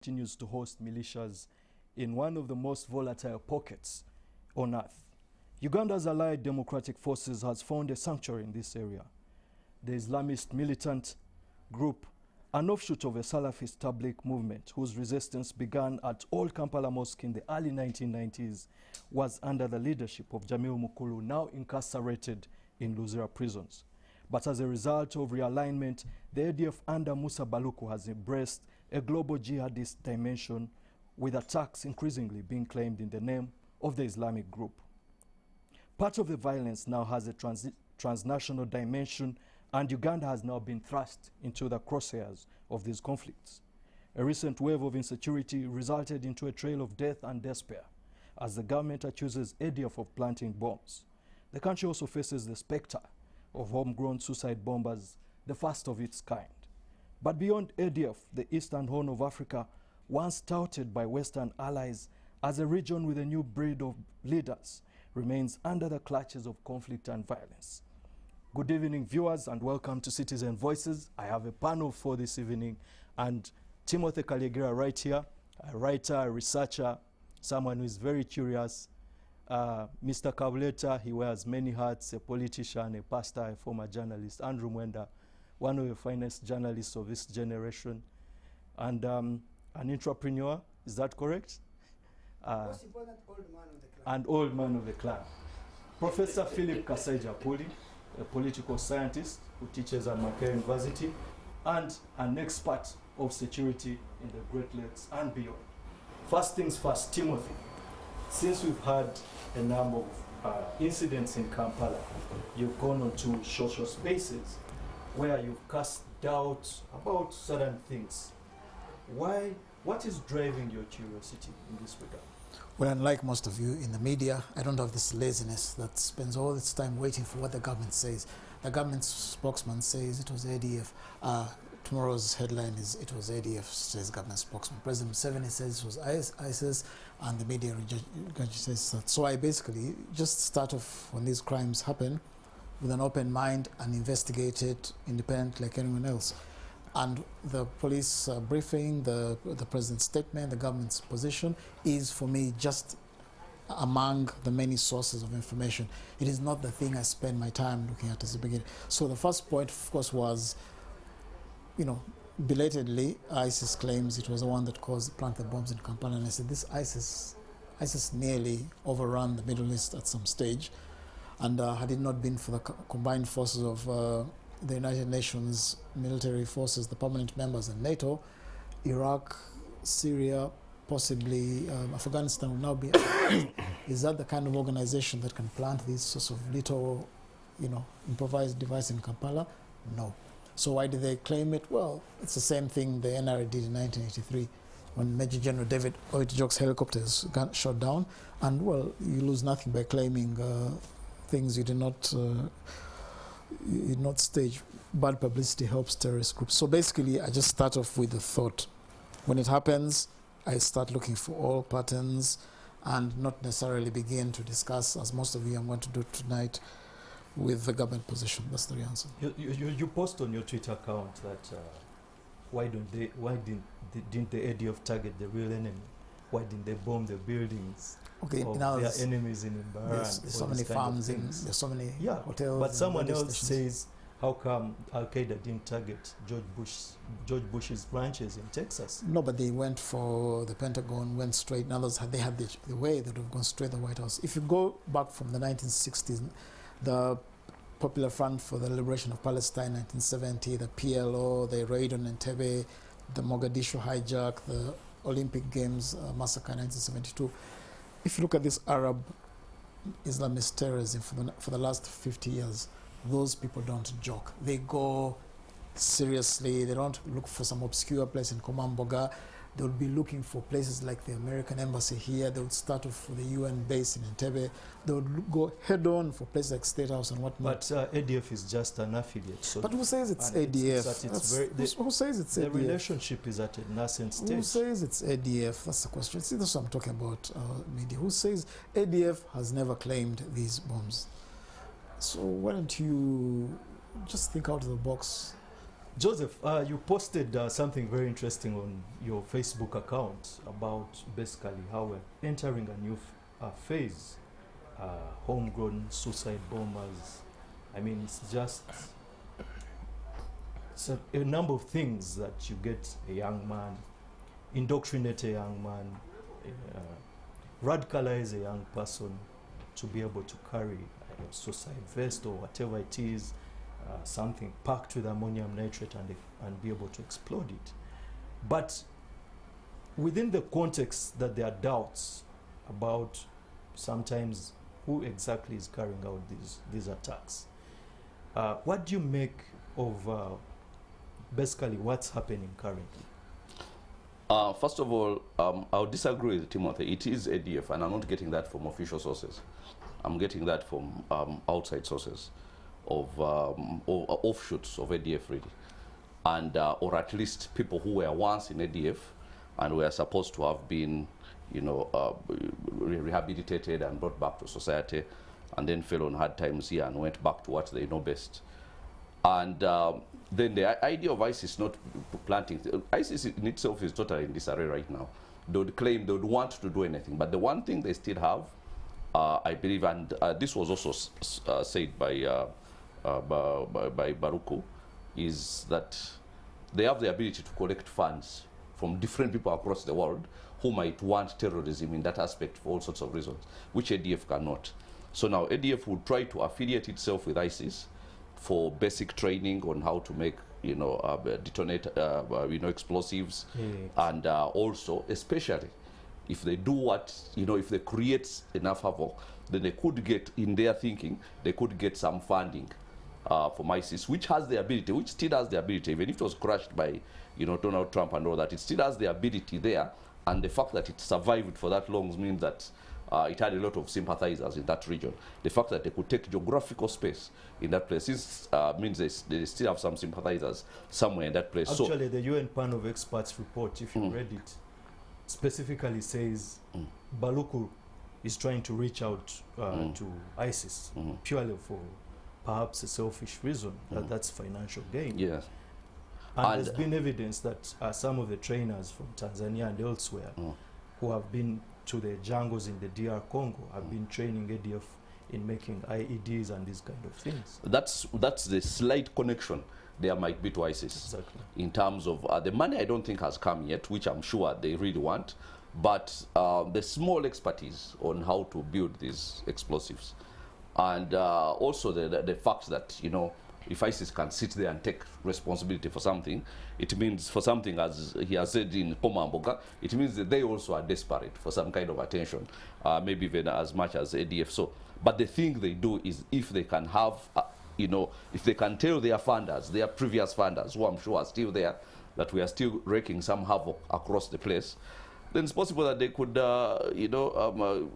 continues to host militias in one of the most volatile pockets on earth. Uganda's allied democratic forces has found a sanctuary in this area. The Islamist militant group, an offshoot of a Salafist Tabligh movement whose resistance began at Old Kampala Mosque in the early 1990s, was under the leadership of Jamil Mukulu, now incarcerated in Luzira prisons. But as a result of realignment, the ADF under Musa Baluku has embraced a global jihadist dimension, with attacks increasingly being claimed in the name of the Islamic group. Part of the violence now has a transnational dimension, and Uganda has now been thrust into the crosshairs of these conflicts. A recent wave of insecurity resulted into a trail of death and despair as the government accuses ADF of planting bombs. The country also faces the specter of homegrown suicide bombers, the first of its kind. But beyond ADF, the Eastern Horn of Africa, once touted by Western allies as a region with a new breed of leaders, remains under the clutches of conflict and violence. Good evening, viewers, and welcome to Citizen Voices. I have a panel for this evening, and Timothy Kaligira right here, a writer, a researcher, someone who is very curious. Mr. Kabuleta, he wears many hats, a politician, a pastor, a former journalist. Andrew Mwenda, one of the finest journalists of this generation, and an entrepreneur, is that correct? Most important, old man of the clan. And old man of the clan. Professor Philip Kasaija Puli, a political scientist who teaches at Makerere University, and an expert of security in the Great Lakes and beyond. First things first, Timothy, since we've had a number of incidents in Kampala, you've gone on to social spaces where you've cast doubt about certain things. What is driving your curiosity in this regard? Well, unlike most of you in the media, I don't have this laziness that spends all its time waiting for what the government says. The government spokesman says it was ADF. Tomorrow's headline is it was ADF, says government spokesman. President Museveni says it was ISIS, and the media says that. So I basically just start off when these crimes happen with an open mind and investigate it independently like anyone else. And the police briefing, the president's statement, the government's position is for me just among the many sources of information. It is not the thing I spend my time looking at as the beginning. So the first point, of course, was, belatedly, ISIS claims it was the one that planted the bombs in Kampala. And I said, this ISIS nearly overran the Middle East at some stage. And had it not been for the combined forces of the United Nations military forces, the permanent members, and NATO, Iraq, Syria, possibly Afghanistan will now be. Is that the kind of organization that can plant these sorts of little, improvised device in Kampala? No. So why do they claim it? Well, it's the same thing the NRA did in 1983 when Major General David Oyedejo's helicopters got shot down. And, well, you lose nothing by claiming things you did not stage. Bad publicity helps terrorist groups. So basically, I just start off with the thought. When it happens, I start looking for all patterns and not necessarily begin to discuss, as most of you I'm going to do tonight, with the government position. That's the answer. You post on your Twitter account that why didn't the ADF target the real enemy? Why didn't they bomb the buildings? Okay, of now their enemies in Mbarara? There's so many farms, there's so many hotels. But someone else says, how come Al-Qaeda didn't target George Bush's branches in Texas? No, but they went for the Pentagon, went straight. In others, they had the way that would have gone straight to the White House. If you go back from the 1960s, the Popular Front for the Liberation of Palestine, 1970, the PLO, the raid on Entebbe, the Mogadishu hijack, the Olympic Games massacre in 1972. If you look at this Arab Islamist terrorism for the last 50 years, those people don't joke. They go seriously. They don't look for some obscure place in Komamboga. They would be looking for places like the American embassy here. They would start off with the UN base in Entebbe. They would go head-on for places like State House and whatnot. But ADF is just an affiliate. So but who says it's ADF? Who says it's ADF? The relationship is at a nascent stage. Who says it's ADF? That's the question. See, that's what I'm talking about, media. Who says ADF has never claimed these bombs? So why don't you just think out of the box? Joseph, you posted something very interesting on your Facebook account about basically how we're entering a new phase. Homegrown suicide bombers. I mean, it's just a number of things that you get a young man, indoctrinate a young man, radicalize a young person to be able to carry a suicide vest or whatever it is, something packed with ammonium nitrate and be able to explode it. But within the context that there are doubts about sometimes who exactly is carrying out these attacks, what do you make of basically what's happening currently? First of all, I'll disagree with Timothy. It is ADF, and I'm not getting that from official sources. I'm getting that from outside sources of offshoots of ADF, really, and or at least people who were once in ADF and were supposed to have been, you know, rehabilitated and brought back to society, and then fell on hard times here and went back to what they know best. And then the idea of ISIS not planting, ISIS in itself is totally in disarray right now. They would claim they would want to do anything, but the one thing they still have, I believe, and this was also said by Baruku, is that they have the ability to collect funds from different people across the world who might want terrorism in that aspect for all sorts of reasons, which ADF cannot. So now ADF would try to affiliate itself with ISIS for basic training on how to make, you know, detonate, you know, explosives, and also, especially, if they do what, you know, if they create enough havoc, then they could get, in their thinking, they could get some funding from ISIS, which has the ability, which still has the ability, even if it was crushed by, you know, Donald Trump and all that, it still has the ability there, and the fact that it survived for that long means that it had a lot of sympathizers in that region. The fact that they could take geographical space in that place means they still have some sympathizers somewhere in that place. Actually, so the UN panel of experts report, if you read it, specifically says Baluku is trying to reach out to ISIS purely for perhaps a selfish reason, that's financial gain. Yes. And there's been evidence that some of the trainers from Tanzania and elsewhere who have been to the jungles in the DR Congo have been training ADF in making IEDs and these kind of things. That's the slight connection there might be to ISIS. Exactly. In terms of the money, I don't think has come yet, which I'm sure they really want, but the small expertise on how to build these explosives, and also the fact that, you know, if ISIS can sit there and take responsibility for something, it means for something, as he has said in Komamboga, it means that they also are desperate for some kind of attention, maybe even as much as ADF. So, but the thing they do is, if they can have, you know, if they can tell their funders, their previous funders, who I'm sure are still there, that we are still wreaking some havoc across the place, then it's possible that they could, you know,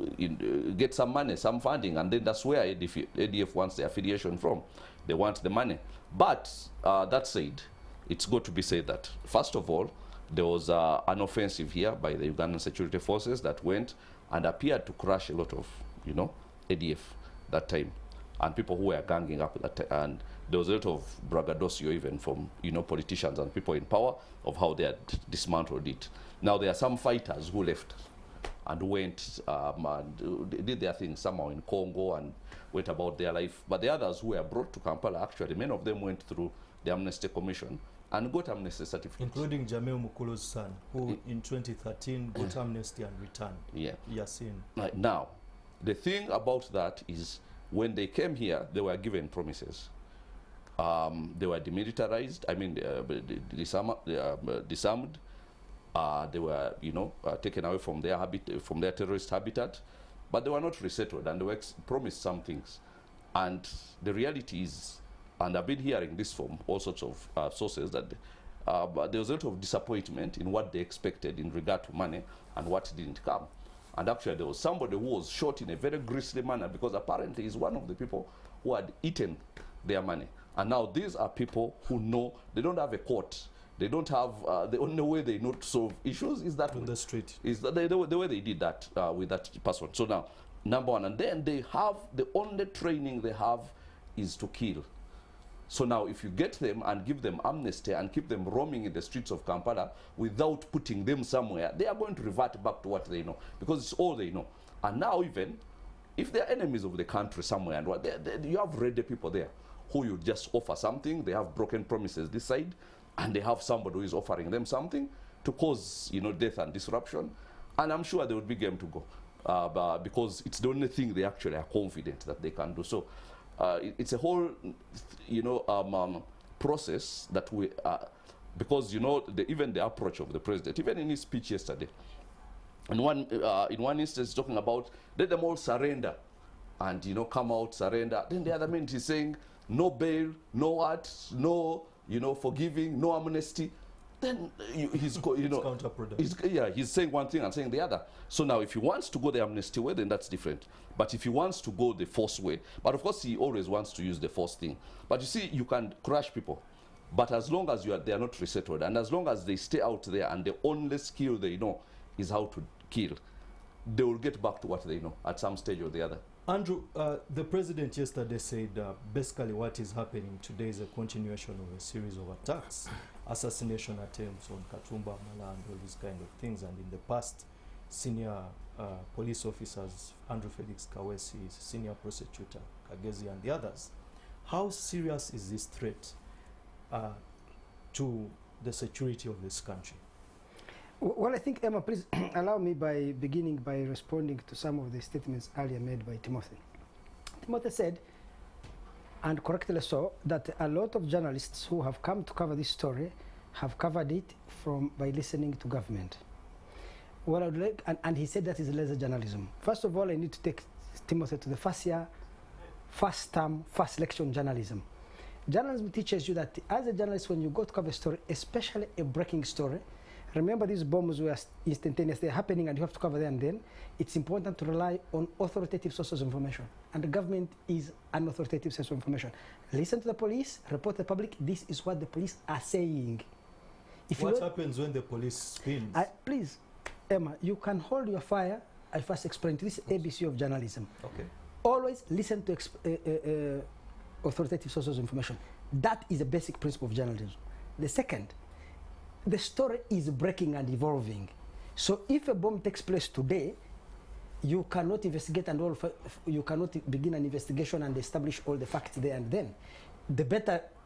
get some money, some funding, and then that's where ADF wants the affiliation from. They want the money. But that said, it's got to be said that, first of all, there was an offensive here by the Ugandan security forces that went and appeared to crush a lot of, you know, ADF that time, and people who were ganging up at that time. And there was a lot of braggadocio even from, you know, politicians and people in power of how they had dismantled it. Now there are some fighters who left and went and did their thing somehow in Congo and went about their life. But the others who were brought to Kampala, actually, many of them went through the Amnesty Commission and got amnesty certificates. Including Jamil Mukulo's son, who in 2013 got amnesty and returned. Yeah. Yasin. Right. Now, the thing about that is, when they came here, they were given promises. They were demilitarized, I mean, disarmed. They were, you know, taken away from their terrorist habitat, but they were not resettled, and they were promised some things. And the reality is, and I've been hearing this from all sorts of sources, that there was a lot of disappointment in what they expected in regard to money and what didn't come. And actually, there was somebody who was shot in a very grisly manner because apparently he's one of the people who had eaten their money. And now these are people who know they don't have a court. They don't have, the only way they know to solve issues is that on the street. Is that the way they did that with that person. So now, number one, and then they have, the only training they have is to kill. So now if you get them and give them amnesty and keep them roaming in the streets of Kampala without putting them somewhere, they are going to revert back to what they know, because it's all they know. And now even if they're enemies of the country somewhere, and what you have ready people there who you just offer something, they have broken promises this side, and they have somebody who is offering them something to cause, you know, death and disruption. And I'm sure they would be game to go, because it's the only thing they actually are confident that they can do. So it's a whole, you know, process that we, because, you know, even the approach of the president, even in his speech yesterday, in one instance talking about let them all surrender and, you know, come out, surrender. Then the other minute he's saying no bail, no what, no, you know, forgiving, no amnesty. Then he's you know, counterproductive. He's saying one thing and saying the other. So now if he wants to go the amnesty way, then that's different. But if he wants to go the force way, but of course he always wants to use the force thing. But you see, you can crush people, but as long as they are not resettled, and as long as they stay out there and the only skill they know is how to kill, they will get back to what they know at some stage or the other. Andrew, the president yesterday said basically what is happening today is a continuation of a series of attacks, assassination attempts on Katumba, Mala, and all these kind of things. And in the past, senior police officers, Andrew Felix Kawesi, senior prosecutor, Kagezi, and the others. How serious is this threat to the security of this country? Well, I think, Emma, please allow me by beginning by responding to some of the statements earlier made by Timothy. Timothy said, and correctly so, that a lot of journalists who have come to cover this story have covered it by listening to government. What I would like, and he said that is laser journalism. First of all, I need to take Timothy to the first year, first term, first election journalism. Journalism teaches you that as a journalist, when you go to cover a story, especially a breaking story, remember these bombs were instantaneous, they're happening and you have to cover them then. It's important to rely on authoritative sources of information. And the government is an authoritative source of information. Listen to the police, report to the public, this is what the police are saying. What happens when the police spins? Please, Emma, you can hold your fire. I first explained this ABC of journalism. Okay. Always listen to authoritative sources of information. That is a basic principle of journalism. The second, the story is breaking and evolving. So if a bomb takes place today, you cannot investigate and you cannot begin an investigation and establish all the facts there and then.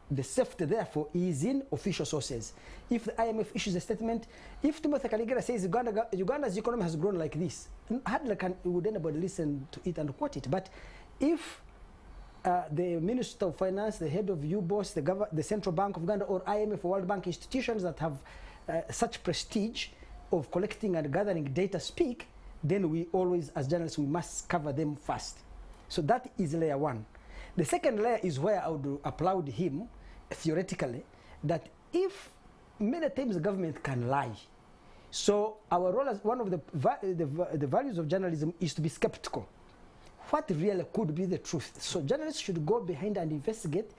The safety therefore is in official sources. If the IMF issues a statement, if Timothy Kaligera says Uganda's economy has grown like this, hardly would anybody listen to it and quote it. But if the Minister of Finance, the head of UBOS, the Central Bank of Uganda, or IMF or World Bank institutions that have such prestige of collecting and gathering data speak, then we always, as journalists, we must cover them first. So that is layer one. The second layer is where I would applaud him, theoretically, that if many times the government can lie. So our role as one of the values of journalism is to be skeptical. What really could be the truth? So journalists should go behind and investigate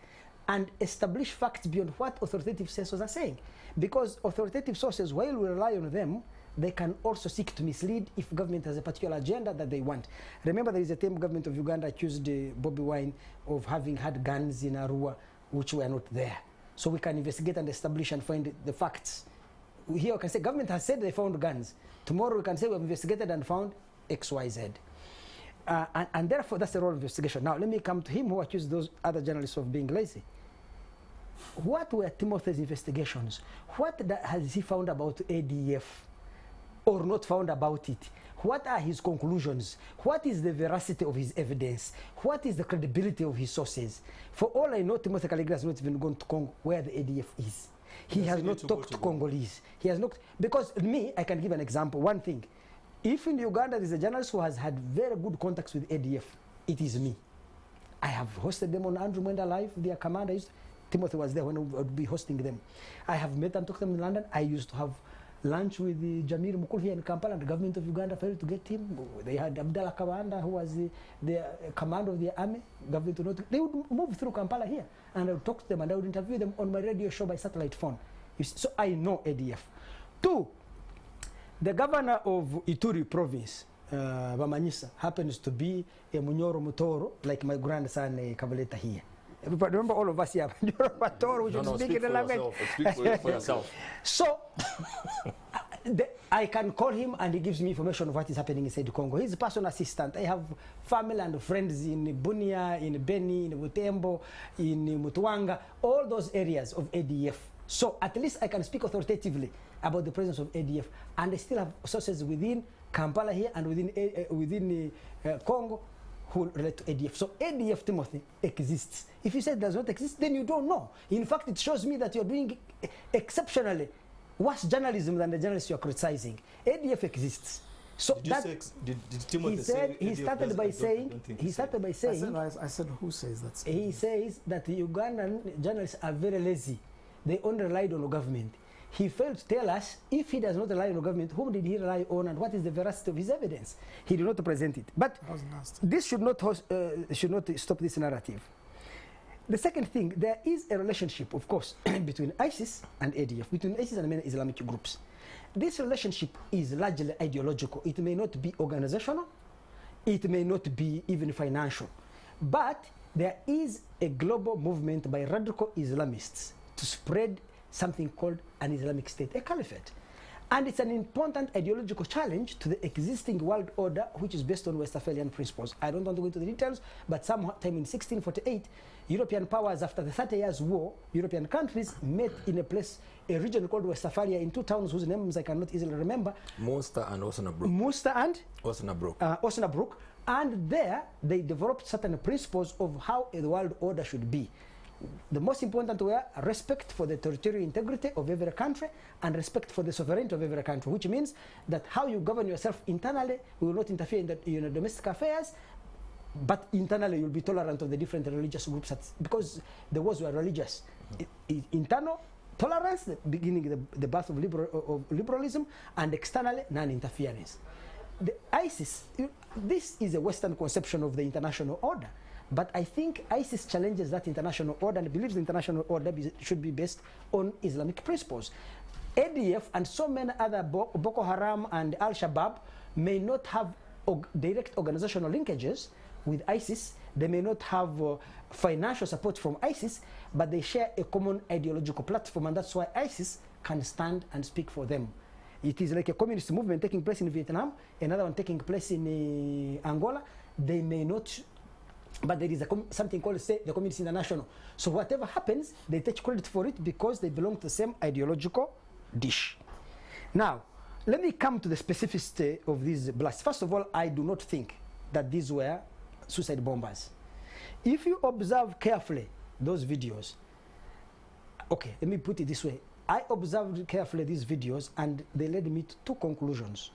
and establish facts beyond what authoritative sources are saying. Because authoritative sources, while we rely on them, they can also seek to mislead if government has a particular agenda that they want. Remember, there is a time government of Uganda accused Bobby Wine of having had guns in Arua, which were not there. So we can investigate and establish and find the facts. Here we can say government has said they found guns. Tomorrow we can say we have investigated and found X, Y, Z. And therefore, that's the role of investigation. Now, let me come to him who accused those other journalists of being lazy. What were Timothy's investigations? What has he found about ADF or not found about it? What are his conclusions? What is the veracity of his evidence? What is the credibility of his sources? For all I know, Timothy Kaligera has not even gone to Congo where the ADF is. He has not talked to Congolese. He has not, because me, I can give an example, one thing. If in Uganda there's a journalist who has had very good contacts with ADF, it is me. I have hosted them on Andrew Mwenda Live, their commander. Timothy was there when I would be hosting them. I have met and talked to them in London. I used to have lunch with Jamir Mukul here in Kampala, and the government of Uganda failed to get him. They had Abdallah Kabanda, who was the commander of the army. Government would not, they would move through Kampala here, and I would talk to them and I would interview them on my radio show by satellite phone. So I know ADF. Two, the governor of Ituri province, Bamanyisa, happens to be a Munyoro Mutoro, like my grandson Kabaleta here. But remember all of us here, we should speak in the language. Speak for yourself. So, I can call him and he gives me information of what is happening inside Congo. He's a personal assistant. I have family and friends in Bunia, in Beni, in Butembo, in Mutuanga, all those areas of ADF. So at least I can speak authoritatively about the presence of ADF. And I still have sources within Kampala here and within Congo who relate to ADF. So ADF, Timothy, exists. If you say it does not exist, then you don't know. In fact, it shows me that you're doing exceptionally worse journalism than the journalists you're criticizing. ADF exists. So did that did Timothy say he started by saying I said who says that? He says that the Ugandan journalists are very lazy. They only relied on the government. He failed to tell us if he does not rely on the government, whom did he rely on and what is the veracity of his evidence. He did not present it. But this should not stop this narrative. The second thing, there is a relationship, of course, between ISIS and ADF, between ISIS and many Islamic groups. This relationship is largely ideological. It may not be organizational, it may not be even financial, but there is a global movement by radical Islamists to spread something called an Islamic State, a caliphate. And it's an important ideological challenge to the existing world order, which is based on Westphalian principles. I don't want to go into the details, but sometime in 1648, European powers, after the 30 Years' War, European countries met in a region called Westphalia in two towns whose names I cannot easily remember. Munster and Osnabrück. Munster and? Osnabrück. Osnabrück. And there, they developed certain principles of how a world order should be. The most important were respect for the territorial integrity of every country and respect for the sovereignty of every country, which means that how you govern yourself internally will not interfere in your domestic affairs, but internally you'll be tolerant of the different religious groups because the wars were religious. Internal tolerance, the beginning, the birth of liberalism, and externally non-interference. The ISIS, this is a Western conception of the international order. But I think ISIS challenges that international order and believes the international order should be based on Islamic principles. ADF and so many other Boko Haram and Al-Shabaab may not have direct organizational linkages with ISIS. They may not have financial support from ISIS, but they share a common ideological platform, and that's why ISIS can stand and speak for them. It is like a communist movement taking place in Vietnam, another one taking place in Angola. They may not, but there is something called, say, the Communist International. So whatever happens, they take credit for it because they belong to the same ideological dish. Now, let me come to the specificity of these blasts. First of all, I do not think that these were suicide bombers. If you observe carefully those videos, okay, let me put it this way. I observed carefully these videos and they led me to two conclusions.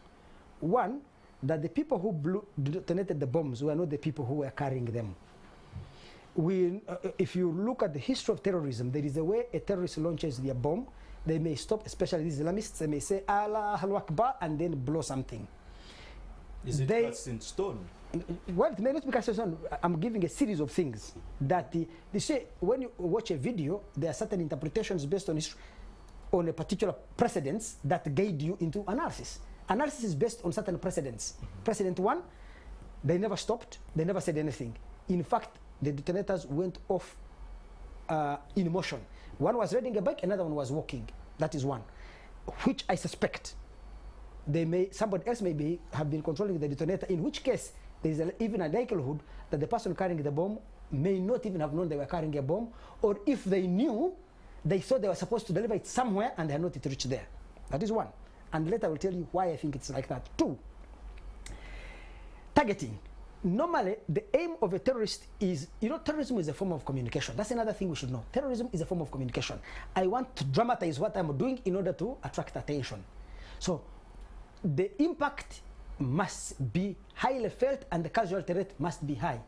One, that the people who detonated the bombs were not the people who were carrying them. If you look at the history of terrorism, there is a way a terrorist launches their bomb. They may stop, especially these Islamists, they may say, Allahu Akbar, and then blow something. Is it cast in stone? Well, it may not be cast in stone. I'm giving a series of things that they say when you watch a video, there are certain interpretations based on a particular precedence that guide you into analysis. Analysis is based on certain precedents. Precedent one, they never stopped, they never said anything. In fact, the detonators went off in motion. One was riding a bike, another one was walking. That is one, which I suspect somebody else may have been controlling the detonator, in which case there is even a likelihood that the person carrying the bomb may not even have known they were carrying a bomb, or if they knew, they thought they were supposed to deliver it somewhere and they had not yet reached there. That is one. And later I will tell you why I think it's like that. Two, targeting. Normally, the aim of a terrorist is, terrorism is a form of communication. That's another thing we should know. Terrorism is a form of communication. I want to dramatize what I'm doing in order to attract attention. So, the impact must be highly felt and the casualty rate must be high.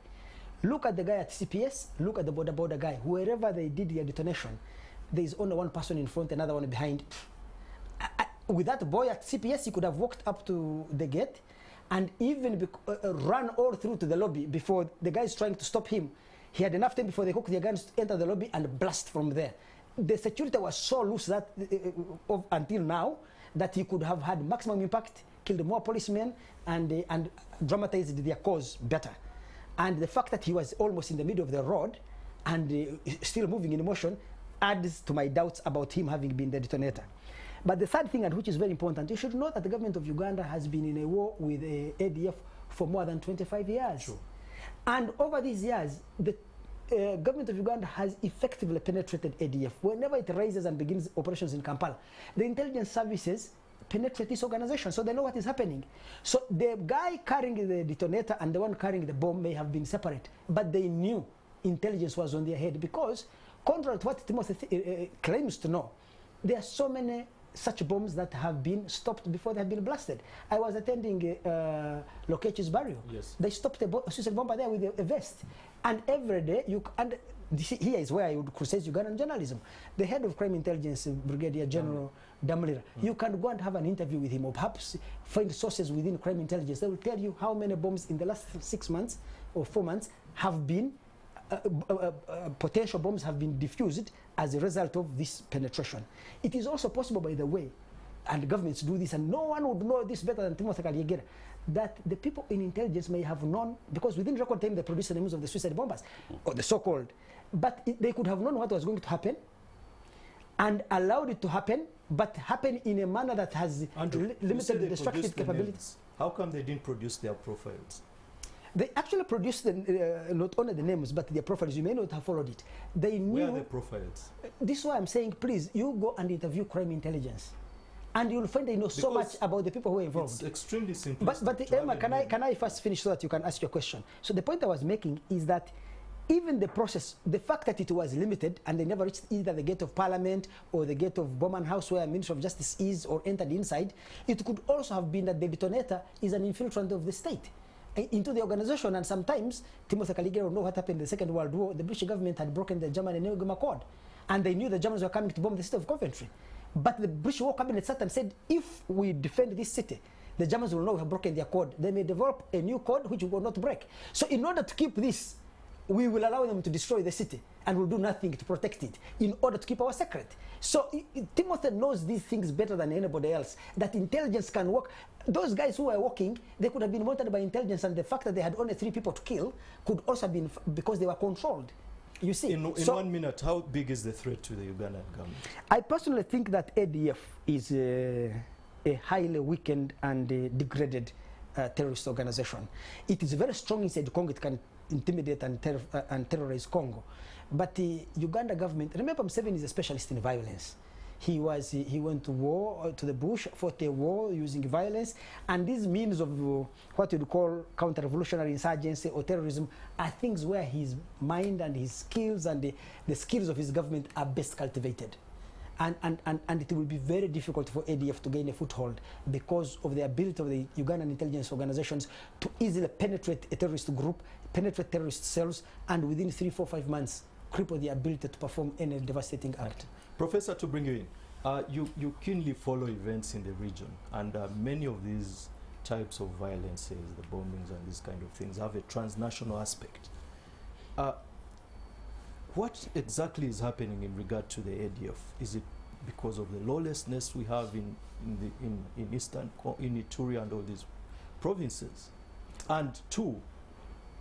Look at the guy at CPS, look at the border guy. Wherever they did their detonation, there is only one person in front, another one behind. With that boy at CPS, he could have walked up to the gate and even run all through to the lobby before the guy is trying to stop him. He had enough time before they hooked their guns to enter the lobby and blast from there. The security was so loose that until now that he could have had maximum impact, killed more policemen, and dramatized their cause better. And the fact that he was almost in the middle of the road and still moving in motion adds to my doubts about him having been the detonator. But the third thing, and which is very important, you should know that the government of Uganda has been in a war with ADF for more than 25 years. Sure. And over these years, the government of Uganda has effectively penetrated ADF. Whenever it rises and begins operations in Kampala, the intelligence services penetrate this organization, so they know what is happening. So the guy carrying the detonator and the one carrying the bomb may have been separate, but they knew intelligence was on their head, because contrary to what Timothy claims to know, there are so many such bombs that have been stopped before they have been blasted. I was attending Lokechi's burial. Yes. They stopped a suicide bomber there with a vest. And every day, here is where I would criticize Ugandan journalism. The head of crime intelligence, Brigadier General Damulira, you can go and have an interview with him, or perhaps find sources within crime intelligence. They will tell you how many bombs in the last 6 months or 4 months have been potential bombs have been diffused as a result of this penetration. It is also possible, by the way, and governments do this, and no one would know this better than Timothy Kalyegera, that the people in intelligence may have known, because within record time they produced the names of the suicide bombers, or the so-called, but they could have known what was going to happen and allowed it to happen, but happen in a manner that has limited the destructive capabilities. How come they didn't produce their profiles? They actually produced not only the names, but their profiles. You may not have followed it. They knew. Where are the profiles? This is why I'm saying, please, you go and interview crime intelligence, and you'll find they know so much about the people who are involved. It's extremely simple. But Emma, can I first finish so that you can ask your question? So the point I was making is that even the process, the fact that it was limited and they never reached either the gate of Parliament or the gate of Bowman House where Minister of Justice is, or entered inside, it could also have been that the detonator is an infiltrant of the state into the organization. And sometimes Timothy Kalyegera will know what happened in the Second World War. The British government had broken the German Enigma Accord, and they knew the Germans were coming to bomb the city of Coventry. But the British War Cabinet sat and said, if we defend this city, the Germans will know we have broken their code. They may develop a new code which we will not break. So in order to keep this, we will allow them to destroy the city and will do nothing to protect it in order to keep our secret. So Timothy knows these things better than anybody else, that intelligence can work. Those guys who were working, they could have been monitored by intelligence, and the fact that they had only 3 people to kill could also have been because they were controlled. You see, in 1 minute, how big is the threat to the Ugandan government? I personally think that ADF is a highly weakened and degraded terrorist organization. It is very strong inside Congo. It can intimidate and terrorize Congo. But the Uganda government, remember, Museveni is a specialist in violence. He went to war, to the bush, fought a war using violence, and these means of what you'd call counter-revolutionary insurgency or terrorism are things where his mind and his skills and the skills of his government are best cultivated. And it will be very difficult for ADF to gain a foothold because of the ability of the Ugandan intelligence organizations to easily penetrate a terrorist group, penetrate terrorist cells, and within 3, 4, 5 months cripple the ability to perform any devastating act. Right. Professor, to bring you in, you keenly follow events in the region, and many of these types of violences, the bombings and these kind of things, have a transnational aspect. What exactly is happening in regard to the ADF? Is it because of the lawlessness we have in Eastern, in Ituri and all these provinces? And 2,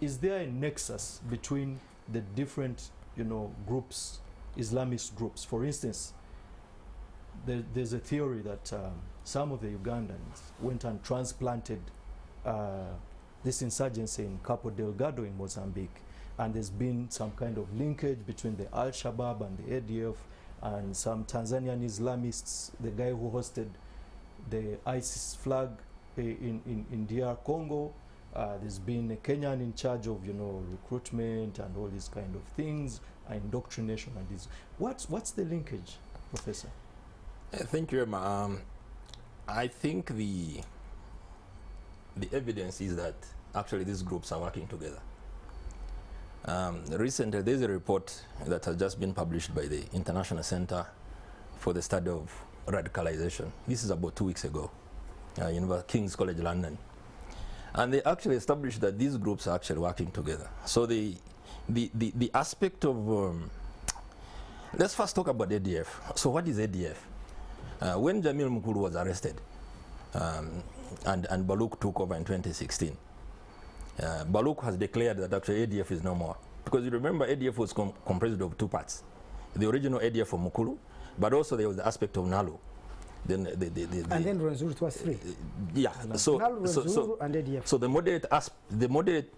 is there a nexus between the different, groups, Islamist groups? For instance, there's a theory that some of the Ugandans went and transplanted this insurgency in Cabo Delgado in Mozambique. And there's been some kind of linkage between the Al-Shabaab and the ADF and some Tanzanian Islamists, the guy who hosted the ISIS flag in DR Congo. There's been a Kenyan in charge of, recruitment and all these kind of things, indoctrination and this. What's the linkage, Professor? Thank you, Emma. I think the evidence is that actually these groups are working together. Recently, there's a report that has just been published by the International Center for the Study of Radicalization. This is about 2 weeks ago, King's College London. And they actually established that these groups are actually working together. So the aspect of, let's first talk about ADF. So what is ADF? When Jamil Mukulu was arrested and Baluk took over in 2016, Baluk has declared that actually ADF is no more. because you remember ADF was comprised of two parts. The original ADF from Mukulu, but also there was the aspect of Nalu. Then and then Rwenzururu was 3. Yeah. So Rwenzururu and ADF. So the moderate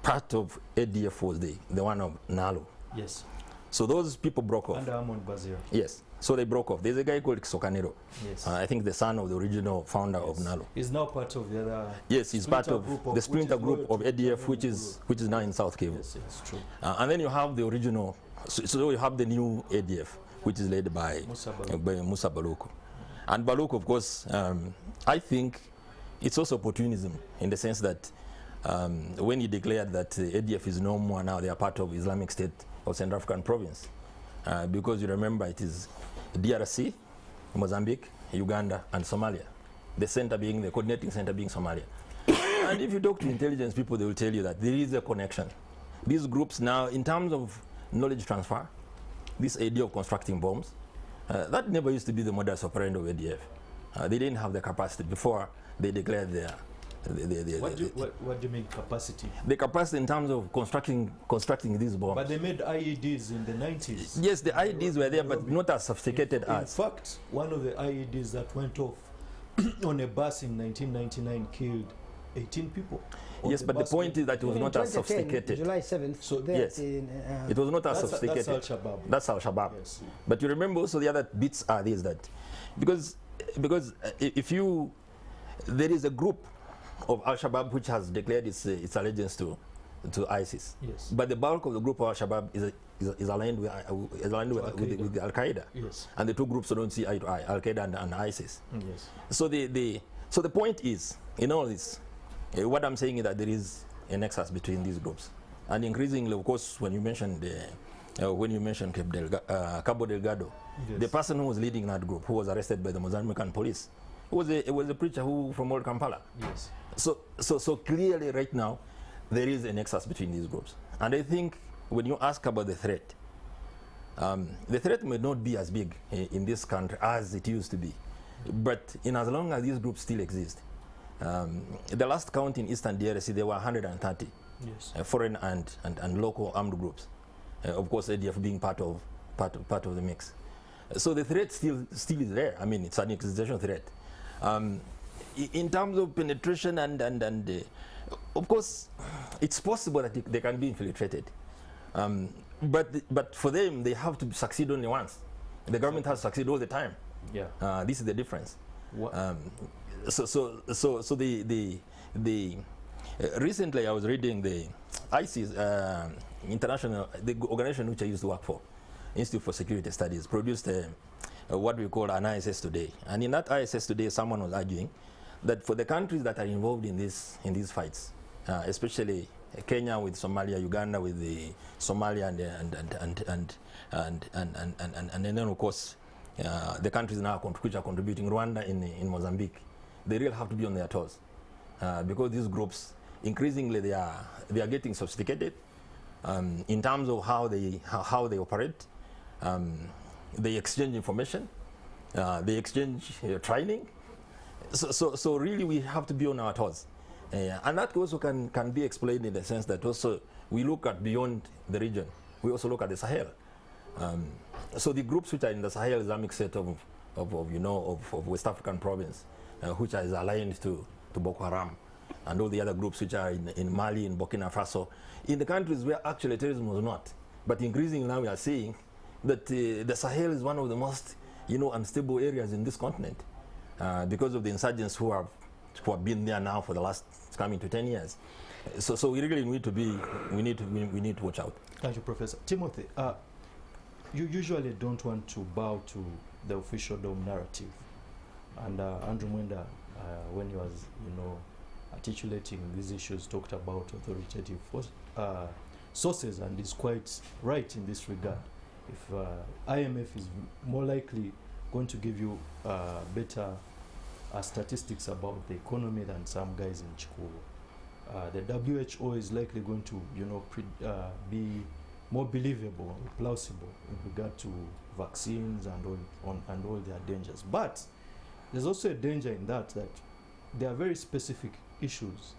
part of ADF was the one of Nalu. Yes. So those people broke off. Under Amon Bazir. Yes. So they broke off. There's a guy called Kisokaniro. Yes. I think the son of the original founder Yes. of Nalu. He's now part of the other. Yes, he's part of the splinter group of ADF, which is now in South Kivu. Yes, yes, true. And then you have the original. So you have the new ADF, which is led by Musa Baluku. And Baluku, of course, I think it's also opportunism in the sense that when he declared that ADF is no more now, they are part of Islamic State of Central African Province. Because you remember it is DRC, Mozambique, Uganda, and Somalia. The center being, the coordinating center being Somalia. And if you talk to intelligence people, they will tell you that there is a connection. These groups now, in terms of knowledge transfer, this idea of constructing bombs, that never used to be the modus operandi of ADF. They didn't have the capacity before they declared their What do you mean capacity? the capacity in terms of constructing these bombs. But they made IEDs in the 90s. Yes, the IEDs were there, but not as sophisticated In as. fact, one of the IEDs that went off on a bus in 1999 killed 18 people. Yes, but the point is that it was not as sophisticated. July 7th. So yes, it was not as sophisticated. That's Al-Shabaab. That's Al-Shabaab. Yes. But you remember also the other bits are these that, because if you, there is a group of Al-Shabaab which has declared its allegiance to ISIS. Yes. But the bulk of the group of Al-Shabaab is aligned with Al-Qaeda. Yes. And the two groups don't see eye to eye, Al-Qaeda and ISIS. Yes. So the point is, in all this, what I'm saying is that there is a nexus between these groups. And increasingly, of course, when you mentioned Cabo Delgado, Yes. the person who was leading that group, who was arrested by the Mozambican police, was a preacher from old Kampala. Yes. So clearly right now, there is a nexus between these groups. And I think when you ask about the threat may not be as big in this country as it used to be. But in as long as these groups still exist, the last count in Eastern DRC, there were 130 Yes. foreign and local armed groups. Of course, ADF being part of the mix. So the threat still is there. I mean, it's an existential threat. In terms of penetration and of course, it's possible that they can be infiltrated. But for them, they have to succeed only once. The government has to succeed all the time. Yeah. This is the difference. So recently I was reading the ISIS international, the organization which I used to work for, Institute for Security Studies, produced what we call an ISS Today. And in that ISS Today, someone was arguing that for the countries that are involved in these fights, especially Kenya with Somalia, Uganda with the Somalia, and then of course the countries now which are contributing, Rwanda in Mozambique, they really have to be on their toes because these groups increasingly they are getting sophisticated in terms of how they operate. They exchange information, they exchange training. So really we have to be on our toes. And that also can be explained in the sense that also we look at beyond the region. We also look at the Sahel. So the groups which are in the Sahel Islamic State of West African province, which is aligned to Boko Haram, and all the other groups which are in Mali, in Burkina Faso, in the countries where actually terrorism was not. But increasingly now we are seeing that the Sahel is one of the most unstable areas in this continent because of the insurgents who have been there now for the last coming to 10 years. So we really need to watch out. Thank you, Professor. Timothy, you usually don't want to bow to the official dome narrative. And Andrew Mwenda, when he was, articulating these issues, talked about authoritative sources, and is quite right in this regard. If IMF is more likely going to give you better statistics about the economy than some guys in Chikubu, the WHO is likely going to, be more believable, plausible in regard to vaccines and all their dangers. But there's also a danger in that there are very specific issues.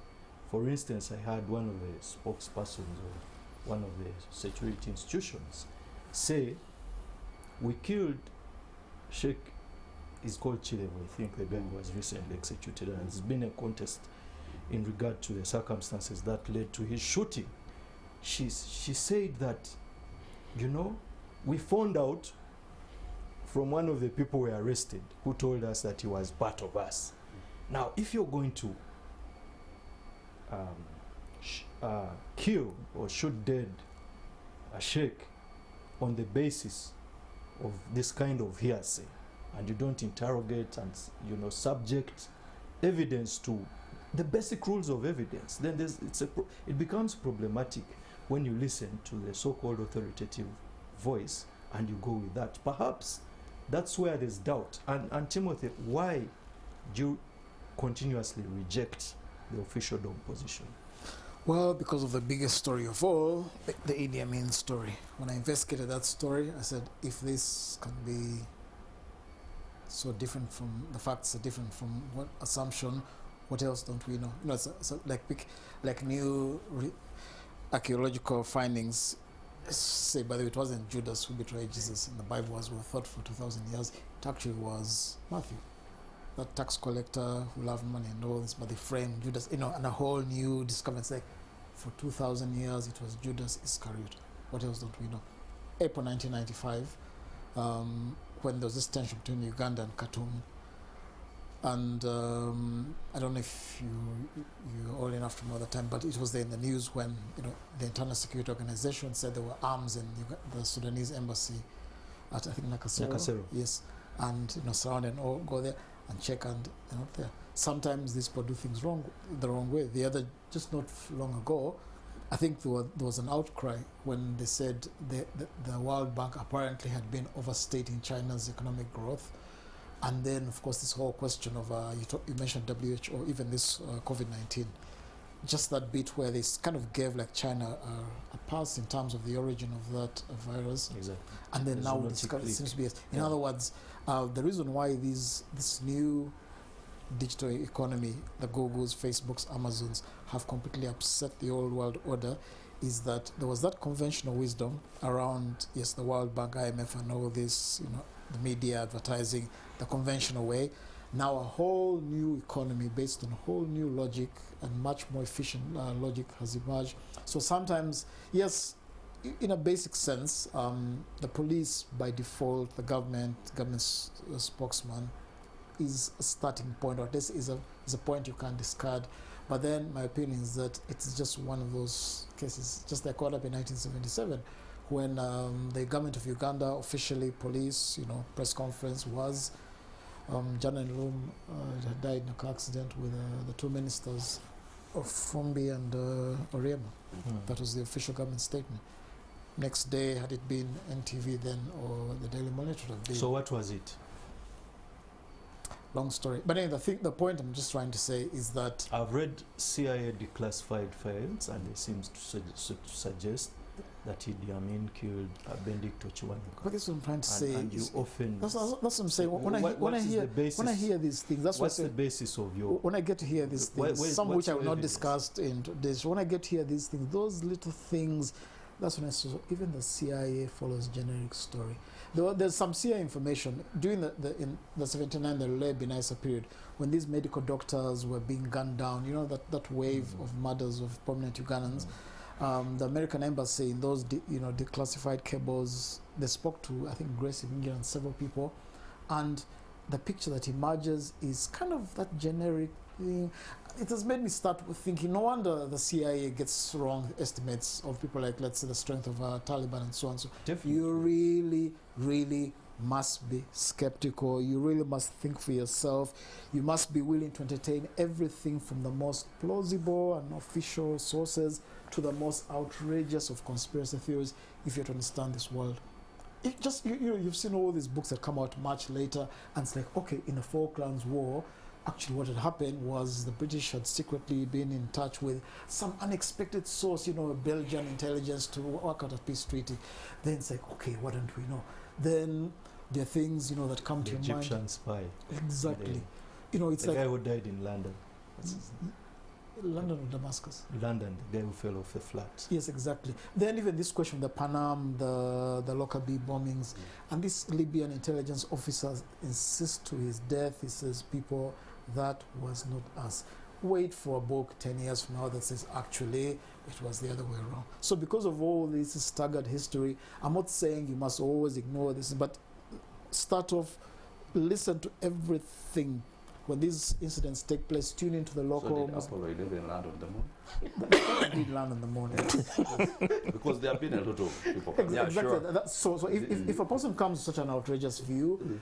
For instance, I had one of the spokespersons one of the security institutions, say, we killed Sheikh, is called Chilevo, I think the guy was recently executed, and there's been a contest in regard to the circumstances that led to his shooting. She said that, you know, we found out from one of the people we arrested who told us that he was part of us. Now, if you're going to kill or shoot dead a sheikh on the basis of this kind of hearsay, and you don't interrogate and, you know, subject evidence to the basic rules of evidence, then it becomes problematic when you listen to the so-called authoritative voice and you go with that. Perhaps that's where there's doubt. And Timothy, why do you continuously reject the official DOM position? Well, because of the biggest story of all, the Idi Amin story. When I investigated that story, I said, if this can be so different from, the facts are different from what assumption, what else don't we know? You know, so like new archaeological findings say, by the way, it wasn't Judas who betrayed Jesus in the Bible, as we thought for 2,000 years. It actually was Matthew, that tax collector who loved money and all this, but they framed Judas, you know, and a whole new discovery. It's like, for 2,000 years, it was Judas Iscariot. What else don't we know? April 1995, when there was this tension between Uganda and Khartoum. And I don't know if you're old enough to know the time, but it was there in the news when, you know, the International Security Organization said there were arms in the Sudanese embassy at, I think, Nakasero. Yes, and, you know, surround and all, go there and check, and they're not there. Sometimes these people do things the wrong way. The other, just not long ago, I think there was an outcry when they said the World Bank apparently had been overstating China's economic growth. And then, of course, this whole question of, you mentioned WHO, even this COVID-19, just that bit where they kind of gave like China a pass in terms of the origin of that virus. Exactly. And then now it seems to be, in other words, the reason why this new digital economy, the Googles, Facebooks, Amazons, have completely upset the old world order is that there was that conventional wisdom around, yes, the World Bank, IMF, and all this, you know, the media, advertising, the conventional way. Now a whole new economy based on a whole new logic and much more efficient logic has emerged. So sometimes, yes, in a basic sense, the police by default, the government spokesman is a starting point, or this is a point you can't discard. But then my opinion is that it's just one of those cases, just like what happened in 1977, when the government of Uganda officially, police, you know, press conference was Janet Loom had died in a car accident with the two ministers of Fumbi and Oriema. That was the official government statement. Next day, had it been NTV then or the Daily Monitor, would have been. So what was it? Long story. But anyway, the point I'm just trying to say is that I've read CIA declassified files, and they seem to suggest that Idi Amin killed Benedicto Chiwanyuka. But that's what I'm trying to say. And you often... That's what I'm saying. When I hear these things, that's what's the basis of your... When I get to hear these things, some which I will not discuss in this, when I get to hear these things, those little things, that's when I saw even the CIA follows generic story. There's some CIA information during in the 79, the Lule Binaisa period, when these medical doctors were being gunned down, you know, that wave of murders of prominent Ugandans. The American embassy, in those declassified cables, they spoke to, I think, Gracie Mingia and several people, and the picture that emerges is kind of that generic thing. It has made me start thinking, no wonder the CIA gets wrong estimates of people like, let's say, the strength of Taliban and so on. So definitely. You really, really must be skeptical. You really must think for yourself. You must be willing to entertain everything from the most plausible and official sources to the most outrageous of conspiracy theories if you're to understand this world. You've seen all these books that come out much later, and it's like, okay, in the Falklands War, actually what had happened was the British had secretly been in touch with some unexpected source, you know, Belgian intelligence to work out a peace treaty. Then it's like, okay, what don't we know? Then there are things, you know, that come to your mind. Egyptian spy. Exactly. You know, it's the guy who died in London. London or Damascus? London, the guy who fell off the flat. Yes, exactly. Then even this question, the Panam, the Lockerbie bombings, and this Libyan intelligence officer insists to his death, he says, people, that was not us. Wait for a book 10 years from now that says, actually, it was the other way around. So because of all this staggered history, I'm not saying you must always ignore this, but start off, listen to everything. When these incidents take place, tune into the local... So did Apollo 11 land on the moon? It did land on the moon. Because there have been a lot of people. Yeah, Exactly. sure. So if a person comes to such an outrageous view,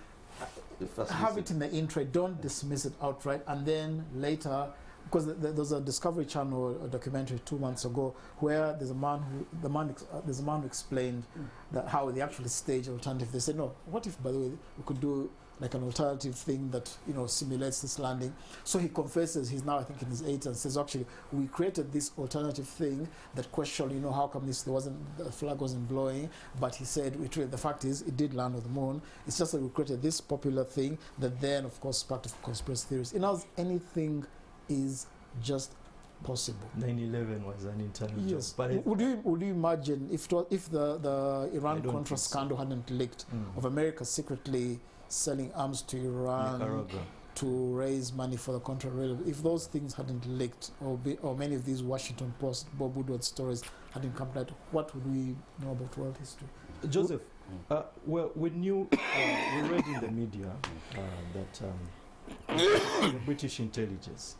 have it in the intro, don't dismiss it outright, and then later, because there's a Discovery Channel documentary 2 months ago where there's a man who explained that how they actually stage alternative. They said, no, what if, by the way, we could do like an alternative thing that, you know, simulates this landing. So he confesses, he's now I think in his 80s, and says, actually, we created this alternative thing that questioned, you know, how come the flag wasn't blowing, but he said, the fact is, it did land on the moon. It's just that we created this popular thing that then, of course, sparked of conspiracy theories. In us, anything is just possible. 9/11 was an intelligence. Yes. But Would you imagine if the Iran-Contra scandal hadn't leaked, of America secretly selling arms to Iran Nicaragua to raise money for the Contra railroad, if those things hadn't leaked, or many of these Washington Post, Bob Woodward stories hadn't come out, what would we know about world history? Joseph, well, we knew, we read in the media that the British intelligence,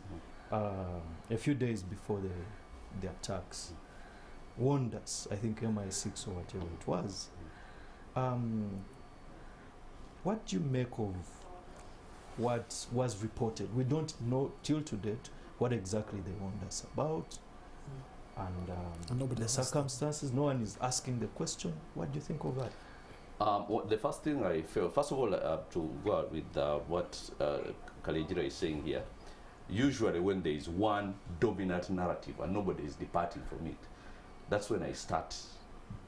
a few days before the attacks, warned us, I think MI6 or whatever it was. What do you make of what was reported? We don't know till to date what exactly they warned us about, and the circumstances. No one is asking the question. What do you think of that? Well, the first thing I feel, first of all, to go out with what Kalejira is saying here, usually when there is one dominant narrative and nobody is departing from it, that's when I start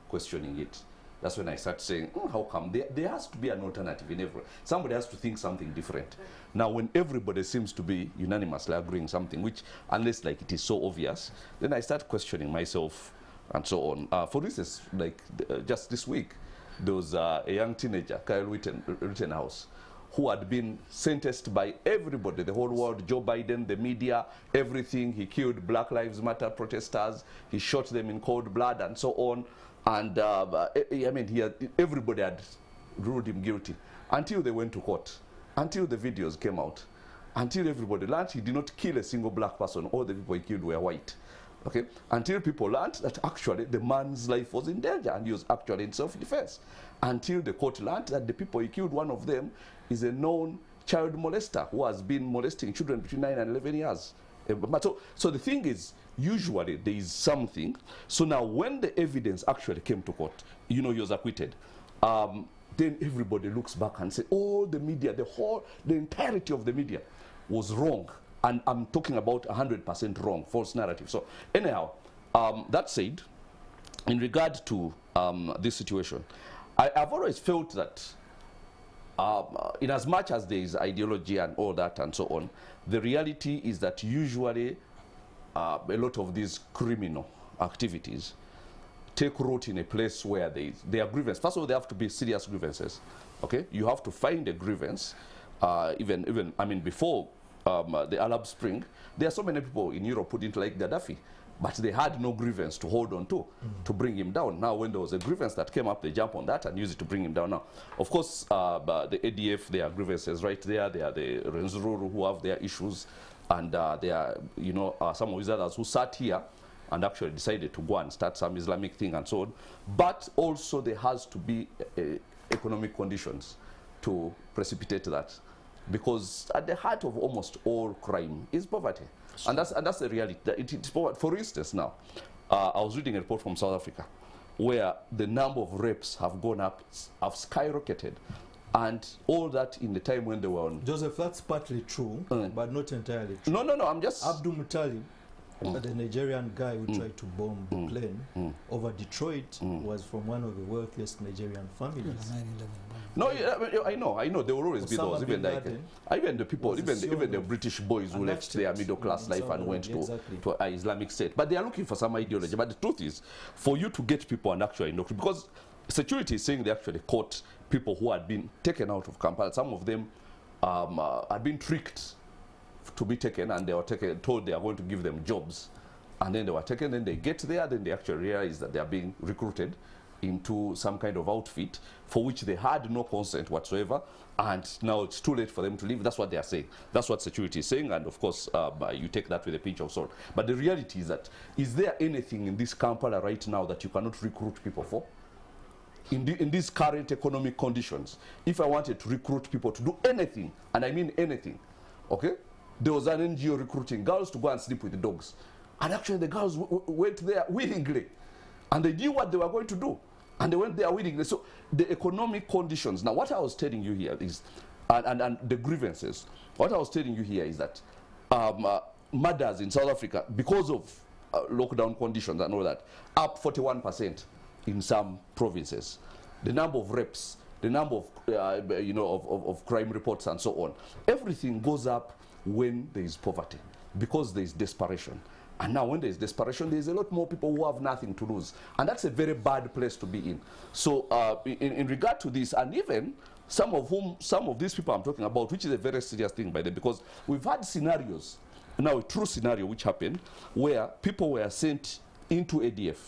questioning it. That's when I start saying, how come? There has to be an alternative in every... Somebody has to think something different. Now, when everybody seems to be unanimously agreeing something, which, unless like it is so obvious, then I start questioning myself and so on. For instance, like just this week, there was a young teenager, Kyle Rittenhouse, who had been sentenced by everybody, the whole world, Joe Biden, the media, everything. He killed Black Lives Matter protesters. He shot them in cold blood and so on. And I mean, everybody had ruled him guilty until they went to court, until the videos came out, until everybody learned he did not kill a single black person. All the people he killed were white. Okay? Until people learned that actually the man's life was in danger and he was actually in self-defense. Until the court learned that the people he killed, one of them is a known child molester who has been molesting children between 9 and 11 years. So the thing is, usually there is something. So now when the evidence actually came to court, you know, he was acquitted, then everybody looks back and says, oh, the media, the entirety of the media was wrong. And I'm talking about 100% wrong, false narrative. So anyhow, that said, in regard to this situation, I've always felt that in as much as there is ideology and all that and so on, the reality is that usually a lot of these criminal activities take root in a place where there are grievances. First of all, they have to be serious grievances. Okay, you have to find a grievance. Even I mean, before the Arab Spring, there are so many people in Europe who didn't like Gaddafi, but they had no grievance to hold on to bring him down. Now, when there was a grievance that came up, they jump on that and use it to bring him down. Now, of course, the ADF, there are grievances right there. There are the Renzururu who have their issues, and there are, you know, some of these others who sat here and actually decided to go and start some Islamic thing and so on. But also there has to be economic conditions to precipitate that, because at the heart of almost all crime is poverty. And that's the reality. It's poverty. For instance, now, I was reading a report from South Africa where the number of rapes have gone up, have skyrocketed. And all that in the time when they were on... Joseph, that's partly true, but not entirely true. No, I'm just... Abdul Muttalib But the Nigerian guy who tried to bomb the plane over Detroit was from one of the wealthiest Nigerian families. No, I know. There will always be Osama those, even bin like Laden even the people, was even the of British boys who left their middle class life and went exactly. to Islamic State. But they are looking for some ideology. But the truth is, for you to get people and actually because security is saying they actually caught people who had been taken out of Kampala. Some of them had been tricked to be taken, and they were told they are going to give them jobs, and then they were taken. Then they get there, then they actually realize that they are being recruited into some kind of outfit for which they had no consent whatsoever, and now it's too late for them to leave. That's what they are saying. That's what security is saying, and of course you take that with a pinch of salt. But the reality is that, is there anything in this Kampala right now that you cannot recruit people for? In these current economic conditions, if I wanted to recruit people to do anything, and I mean anything, okay? There was an NGO recruiting girls to go and sleep with the dogs. And actually the girls went there willingly. And they knew what they were going to do. And they went there willingly. So the economic conditions, now what I was telling you here is, and the grievances, what I was telling you here is that murders in South Africa, because of lockdown conditions and all that, up 41% in some provinces. The number of rapes, the number of, of crime reports and so on. Everything goes up when there is poverty, because there is desperation. And now when there is desperation, there is a lot more people who have nothing to lose. And that's a very bad place to be in. So in regard to this, and even some of these people I'm talking about, which is a very serious thing by them, because we've had scenarios, now a true scenario which happened, where people were sent into ADF,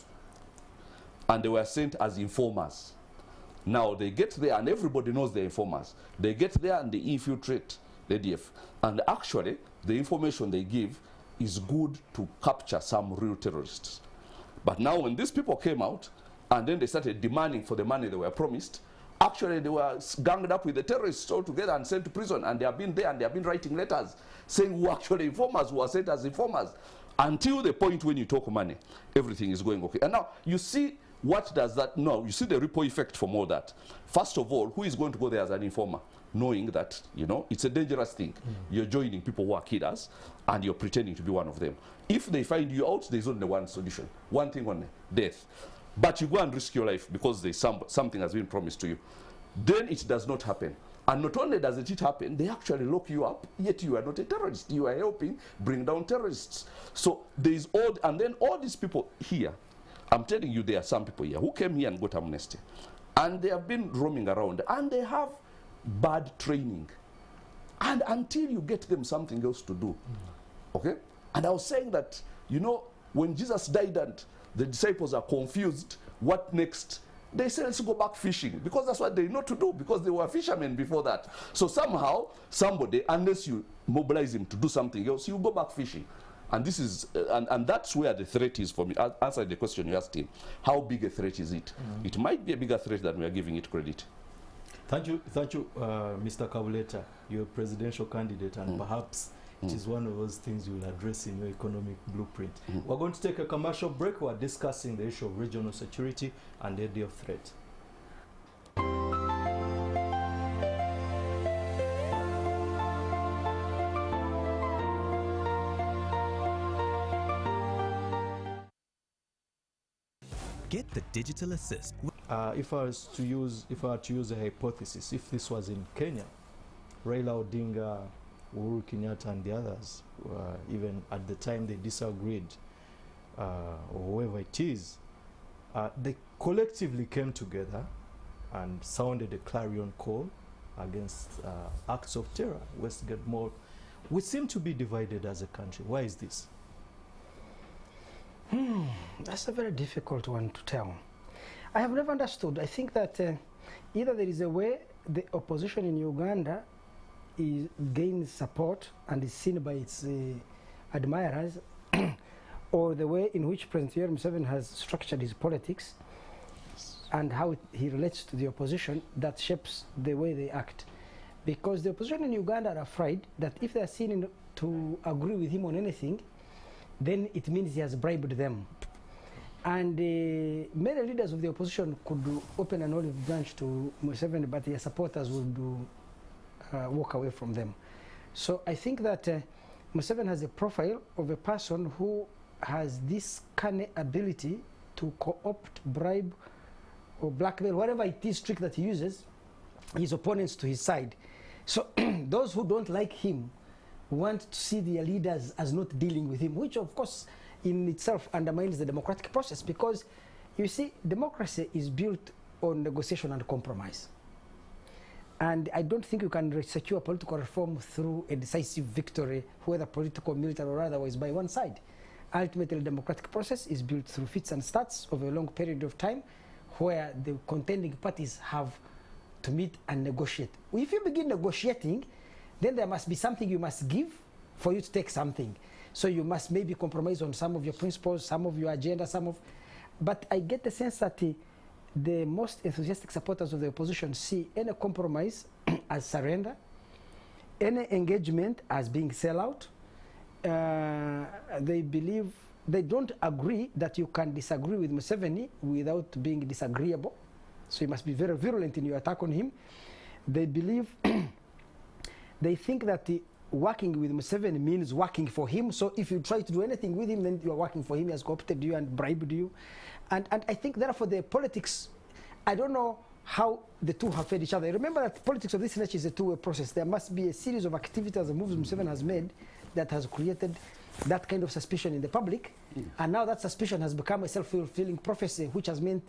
and they were sent as informers. Now they get there, and everybody knows they're informers. They get there and they infiltrate the ADF. And actually, the information they give is good to capture some real terrorists. But now when these people came out, and then they started demanding for the money they were promised, actually they were ganged up with the terrorists all together and sent to prison, and they have been there and they have been writing letters saying who actually informers, who are sent as informers. Until the point when you talk money, everything is going okay. And now you see, what does that know? You see the ripple effect from all that. First of all, who is going to go there as an informer? Knowing that, it's a dangerous thing. You're joining people who are killers, and you're pretending to be one of them. If they find you out, there's only one solution. One thing only, death. But you go and risk your life because there's something has been promised to you. Then it does not happen. And not only does it happen, they actually lock you up, yet you are not a terrorist. You are helping bring down terrorists. So there is and then all these people here, I'm telling you, there are some people here who came here and got amnesty. And they have been roaming around, and they have bad training. And until you get them something else to do, okay? And I was saying that, when Jesus died and the disciples are confused, what next? They say, let's go back fishing, because that's what they know to do, because they were fishermen before that. So somehow, somebody, unless you mobilize him to do something else, you go back fishing. And this is, and that's where the threat is for me. Answer the question you asked him. How big a threat is it? It might be a bigger threat than we are giving it credit. Thank you, Mr. Kabuleta. You're a presidential candidate, and perhaps it is one of those things you will address in your economic blueprint. We're going to take a commercial break. We're discussing the issue of regional security and the idea of threat. Get the digital assist. If I were to use a hypothesis, if this was in Kenya, Raila Odinga, Uhuru Kenyatta and the others, even at the time they disagreed, or whoever it is, they collectively came together and sounded a clarion call against acts of terror, Westgate Mall. We seem to be divided as a country. Why is this? That's a very difficult one to tell. I have never understood. I think that either there is a way the opposition in Uganda gains support and is seen by its admirers, or the way in which President Yoweri Museveni has structured his politics and how he relates to the opposition that shapes the way they act. Because the opposition in Uganda are afraid that if they are seen to agree with him on anything, then it means he has bribed them. And many leaders of the opposition could open an olive branch to Museveni, but their supporters would walk away from them. So I think that Museveni has a profile of a person who has this cunning ability to co-opt, bribe, or blackmail, whatever it is trick that he uses, his opponents to his side. So those who don't like him want to see their leaders as not dealing with him, which of course in itself undermines the democratic process, because you see, democracy is built on negotiation and compromise. And I don't think you can secure political reform through a decisive victory, whether political, military, or otherwise, by one side. Ultimately, the democratic process is built through fits and starts over a long period of time, where the contending parties have to meet and negotiate. If you begin negotiating, then there must be something you must give for you to take something. So you must maybe compromise on some of your principles, some of your agenda, but I get the sense that the most enthusiastic supporters of the opposition see any compromise as surrender, any engagement as being sellout. They believe, they don't agree that you can disagree with Museveni without being disagreeable. So you must be very virulent in your attack on him. They believe, they think that working with Museveni means working for him. So if you try to do anything with him, then you are working for him. He has co-opted you and bribed you. And I think therefore the politics, I don't know how the two have fed each other. Remember that politics of this nature is a two-way process. There must be a series of activities and moves Museveni has made that has created that kind of suspicion in the public. And now that suspicion has become a self-fulfilling prophecy, which has meant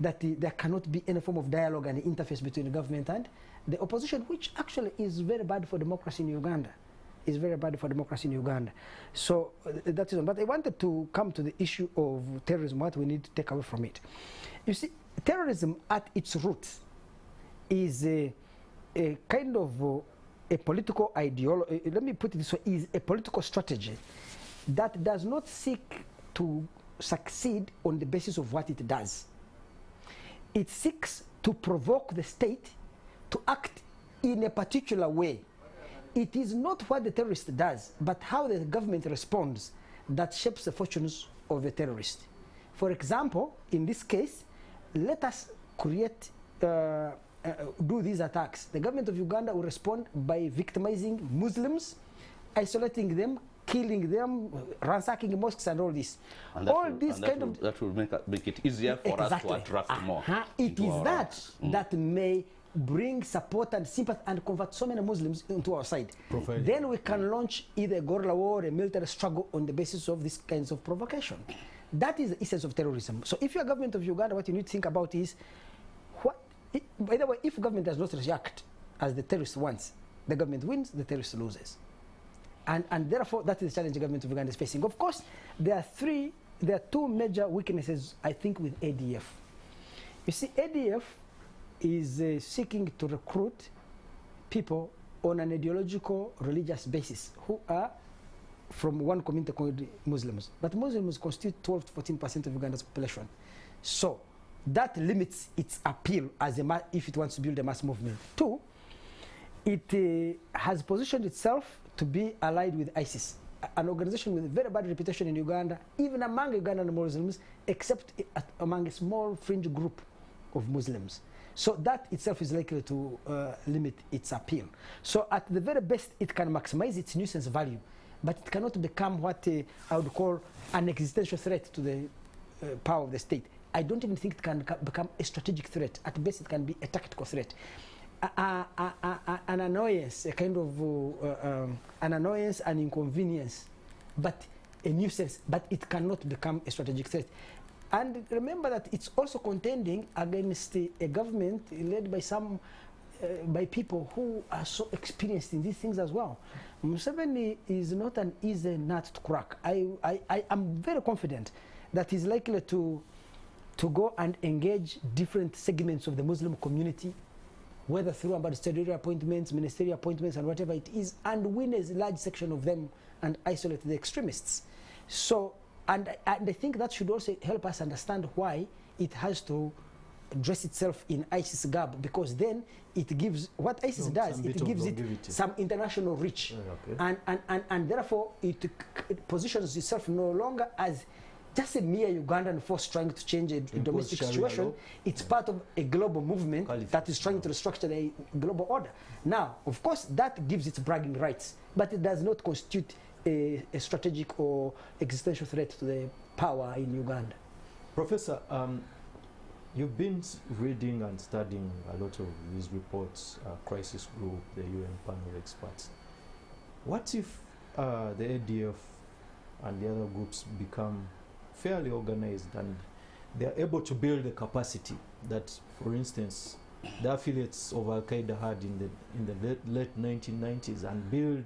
that there cannot be any form of dialogue and interface between the government and the opposition, which actually is very bad for democracy in Uganda. Is very bad for democracy in Uganda. So that is one. But I wanted to come to the issue of terrorism, what we need to take away from it. You see, terrorism at its roots is a kind of a political ideology, let me put it this way, is a political strategy that does not seek to succeed on the basis of what it does. It seeks to provoke the state to act in a particular way. It is not what the terrorist does, but how the government responds that shapes the fortunes of the terrorist. For example, in this case, let us create, do these attacks. The government of Uganda will respond by victimizing Muslims, isolating them, killing them, ransacking mosques and all this. And that will make it easier for exactly. us to attract more. It is that that may bring support and sympathy and convert so many Muslims into our side. Then we can launch either a guerrilla war or a military struggle on the basis of these kinds of provocation. That is the essence of terrorism. So if you're a government of Uganda, what you need to think about is, by the way, if government does not react as the terrorist wants, the government wins, the terrorist loses. And therefore, that is the challenge the government of Uganda is facing. Of course, there are two major weaknesses, I think, with ADF. You see, ADF is seeking to recruit people on an ideological religious basis who are from one community called Muslims. But Muslims constitute 12 to 14% of Uganda's population. So that limits its appeal as if it wants to build a mass movement. Two, it has positioned itself to be allied with ISIS, an organization with a very bad reputation in Uganda, even among Ugandan Muslims, except among a small fringe group of Muslims. So that itself is likely to limit its appeal. So at the very best, it can maximize its nuisance value, but it cannot become what I would call an existential threat to the power of the state. I don't even think it can become a strategic threat. At best, it can be a tactical threat. An annoyance, a kind of an annoyance and inconvenience, but a nuisance, but it cannot become a strategic threat. And remember that it's also contending against a government led by by people who are so experienced in these things as well. Museveni is not an easy nut to crack. I am very confident that he's likely to go and engage different segments of the Muslim community, whether through ambassadorial appointments, ministerial appointments, and whatever it is, and win a large section of them and isolate the extremists. So, and I think that should also help us understand why it has to dress itself in ISIS garb, because then it gives, what ISIS does, it gives it some international reach. And therefore it positions itself no longer as just a mere Ugandan force trying to change a domestic situation. It's part of a global movement that is trying to restructure the global order. Now, of course, that gives it bragging rights, but it does not constitute a strategic or existential threat to the power in Uganda. Professor, you've been reading and studying a lot of these reports, crisis group, the UN panel experts. What if the ADF and the other groups become fairly organized and they are able to build the capacity that, for instance, the affiliates of Al-Qaeda had in the late 1990s, and build,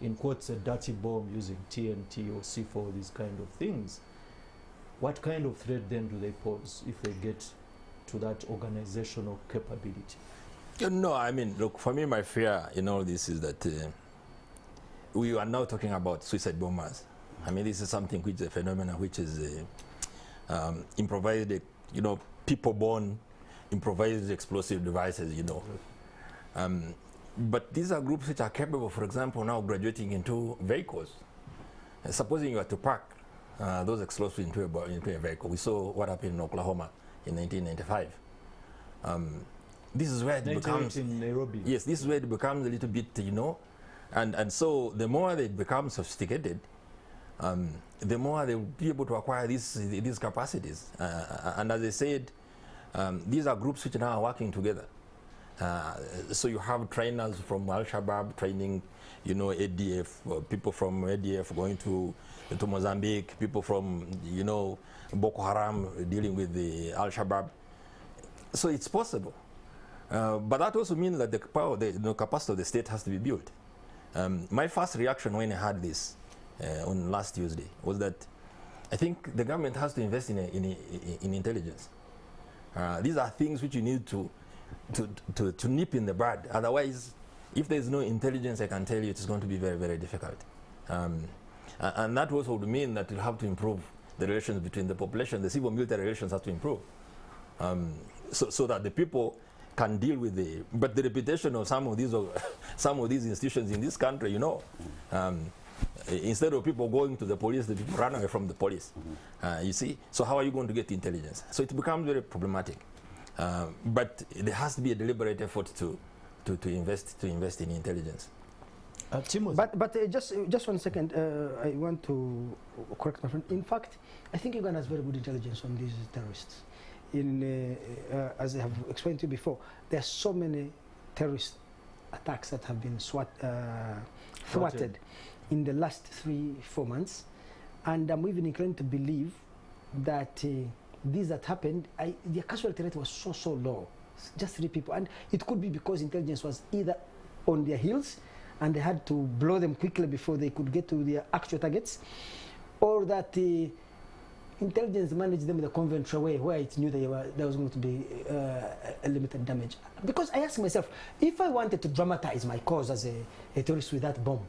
in quotes, a dirty bomb using TNT or C4, these kind of things? What kind of threat then do they pose if they get to that organizational capability? No, I mean, look, for me, my fear in all this is that we are now talking about suicide bombers. I mean, this is something which is a phenomenon which is improvised, people-born improvised explosive devices, But these are groups which are capable, for example, now graduating into vehicles. Supposing you are to park those explosives into a vehicle. We saw what happened in Oklahoma in 1995. This is where it becomes in Nairobi. Yes, this is where it becomes a little bit, and so the more they become sophisticated, the more they will be able to acquire these capacities. And as I said, these are groups which now are working together. So you have trainers from Al-Shabaab training, ADF, people from ADF going to Mozambique, people from, Boko Haram dealing with the Al-Shabaab. So it's possible. But that also means that the power, the capacity of the state has to be built. My first reaction when I heard this on last Tuesday was that I think the government has to invest in intelligence. These are things which you need to nip in the bud. Otherwise, if there is no intelligence, I can tell you it's going to be very, very difficult. And that also would mean that we'll have to improve the relations between the population. The civil-military relations have to improve, so that the people can deal with but the reputation of some of these institutions in this country, instead of people going to the police, the people run away from the police. You see, so how are you going to get intelligence? So it becomes very problematic. But there has to be a deliberate effort to invest in intelligence. But just 1 second, I want to correct my friend. In fact, I think Uganda has very good intelligence on these terrorists. As I have explained to you before, there are so many terrorist attacks that have been thwarted in the last 3-4 months, and I'm even inclined to believe that these that happened, their casualty rate was so low, just 3 people, and it could be because intelligence was either on their heels and they had to blow them quickly before they could get to their actual targets, or that the intelligence managed them in a conventional way where it knew there was going to be a limited damage. Because I asked myself, if I wanted to dramatize my cause as a terrorist with that bomb,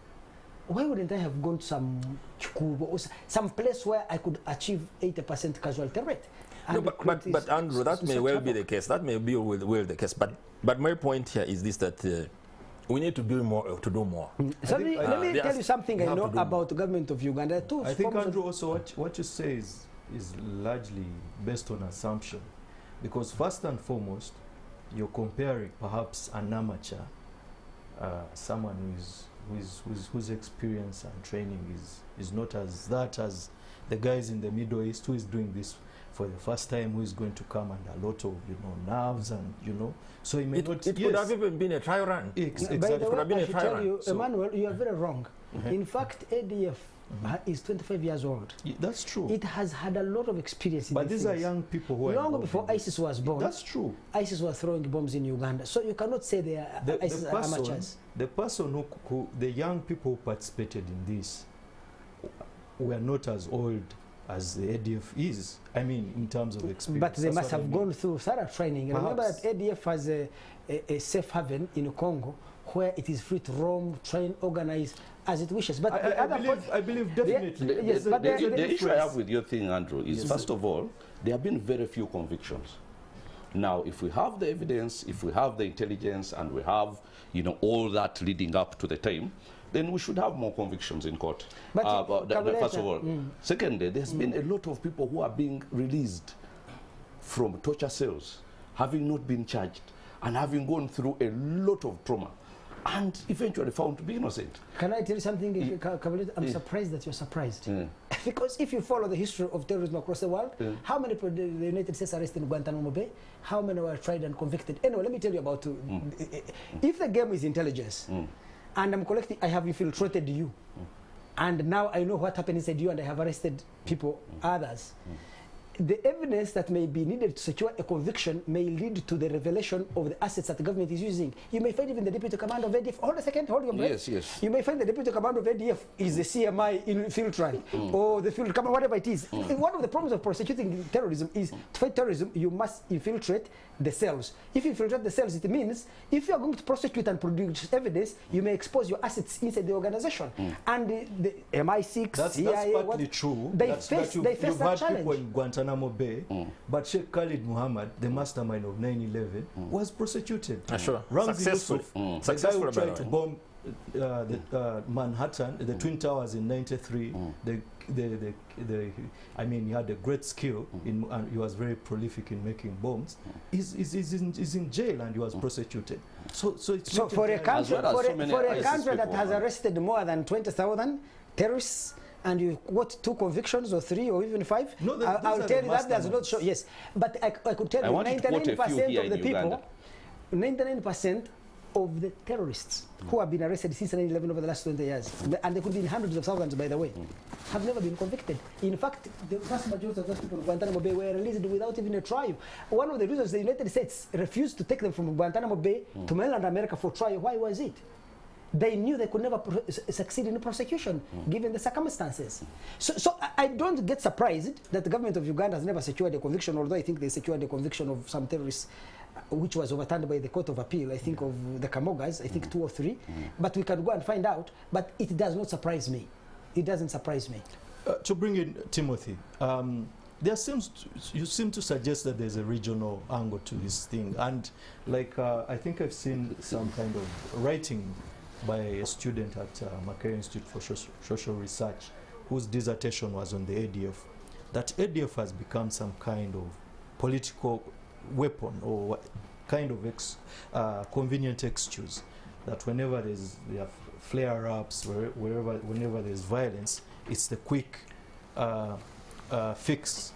why wouldn't I have gone to some place where I could achieve 80% casualty rate? No, but Andrew, that may well be the case. That may be well the case. But my point here is this: that we need to do more. So let me tell you something I know about the government of Uganda. I think, Andrew, also what you say is largely based on assumption, because first and foremost, you're comparing perhaps an amateur, someone whose experience and training is not as the guys in the Middle East who is doing this for the first time, who is going to come under a lot of nerves and so he may not. It could have even been a trial run. Exactly. By the way, I should tell you, Emmanuel, you are very wrong. In fact, ADF is 25 years old. That's true. It has had a lot of experience in but these are young people who are long before ISIS was born. That's true. ISIS was throwing bombs in Uganda, so you cannot say they are ISIS are amateurs. The person the young people who participated in this were not as old as the ADF is. I mean, in terms of experience. But they must have gone through thorough training. Perhaps. Remember that ADF has a safe haven in Congo where it is free to roam, train, organize as it wishes. But I believe definitely. The issue I have with your thing, Andrew, is first of all, there have been very few convictions. Now, if we have the evidence, if we have the intelligence, and we have, all that leading up to the time, then we should have more convictions in court. First of all. Secondly, there's been a lot of people who are being released from torture cells, having not been charged, and having gone through a lot of trauma. and eventually found to be innocent. Can I tell you something, Kabalid? I'm surprised that you're surprised. Because if you follow the history of terrorism across the world, how many people the United States arrested in Guantanamo Bay? How many were tried and convicted? Anyway, let me tell you about if the game is intelligence, and I'm collecting, I have infiltrated you, and now I know what happened inside you, and I have arrested people, others. The evidence that may be needed to secure a conviction may lead to the revelation of the assets that the government is using. You may find even the deputy commander of ADF. Hold a second, hold your breath. Yes, yes. You may find the deputy commander of ADF is the CMI infiltrant or the field commander, whatever it is. One of the problems of prosecuting terrorism is to fight terrorism, you must infiltrate the cells. If you infiltrate the cells, it means if you are going to prosecute and produce evidence, you may expose your assets inside the organization. And the MI6, CIA, that's partly true. They face that challenge. People in Guantanamo Bay, but Sheikh Khalid Muhammad, the mastermind of 9/11, was prosecuted. Sure. Ramzi Successfully. Yusuf, the guy Successfully, who by tried the to way. bomb Manhattan, the Twin Towers in '93. I mean, he had a great skill in, and he was very prolific in making bombs. He's in jail and he was prosecuted. So for a country, ISIS that has people, arrested more than 20,000 terrorists, and you've got 2 convictions or 3 or even 5, No, I'll tell you that does not show. Yes, but I could tell you 99% of the people, 99% of the terrorists who have been arrested since 9/11 over the last 20 years, and there could be hundreds of thousands, by the way, have never been convicted. In fact, the vast majority of those people in Guantanamo Bay were released without even a trial. One of the reasons the United States refused to take them from Guantanamo Bay to mainland America for trial, why was it? They knew they could never succeed in prosecution, given the circumstances. So I don't get surprised that the government of Uganda has never secured a conviction, although I think they secured a conviction of some terrorists, which was overturned by the Court of Appeal, I think, of the Kamogas, I think 2 or 3. But we can go and find out. But it does not surprise me. It doesn't surprise me. to bring in Timothy, you seem to suggest that there's a regional angle to this thing, and like I think I've seen some kind of writing by a student at Makerere Institute for Social Research, whose dissertation was on the ADF, that ADF has become some kind of political weapon or kind of convenient excuse, that whenever there are flare-ups, whenever there's violence, it's the quick fix,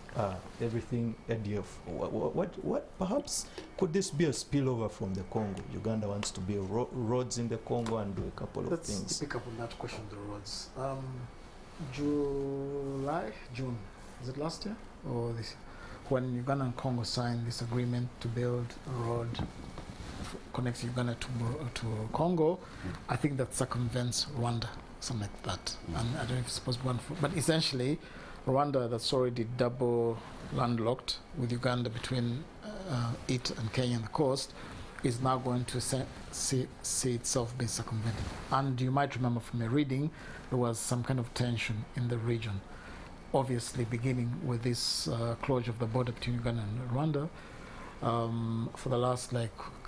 everything ADF. What perhaps could this be a spillover from the Congo? Uganda wants to build roads in the Congo and do a couple of things. Let's pick up on that question, the roads. June, is it last year or this? When Uganda and Congo signed this agreement to build a road connecting Uganda to Congo, I think that circumvents Rwanda, something like that. And I don't know if it's supposed to be one, but essentially, Rwanda, that's already double landlocked with Uganda between it and Kenya and the coast, is now going to see itself being circumvented. And you might remember from a reading, there was some kind of tension in the region, obviously beginning with this closure of the border between Uganda and Rwanda for the last,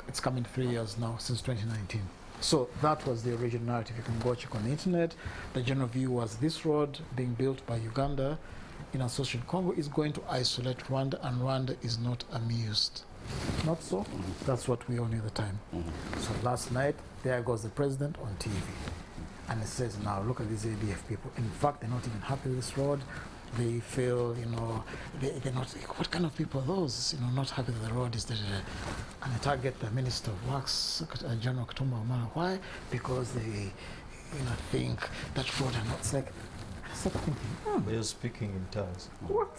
it's coming 3 years now, since 2019. So that was the original narrative. You can go check on the internet. The general view was this road being built by Uganda in association with Congo is going to isolate Rwanda, and Rwanda is not amused. Not so? That's what we all knew at the time. So last night, there goes the president on TV. And it says, now look at these ADF people. In fact, they're not even happy with this road. They feel, they're not, what kind of people are those, not happy that the road is there. And they target the Minister of Works, General Katumba Omala. Why? Because they, think that road and it's like, I start thinking, They're speaking in tongues. what?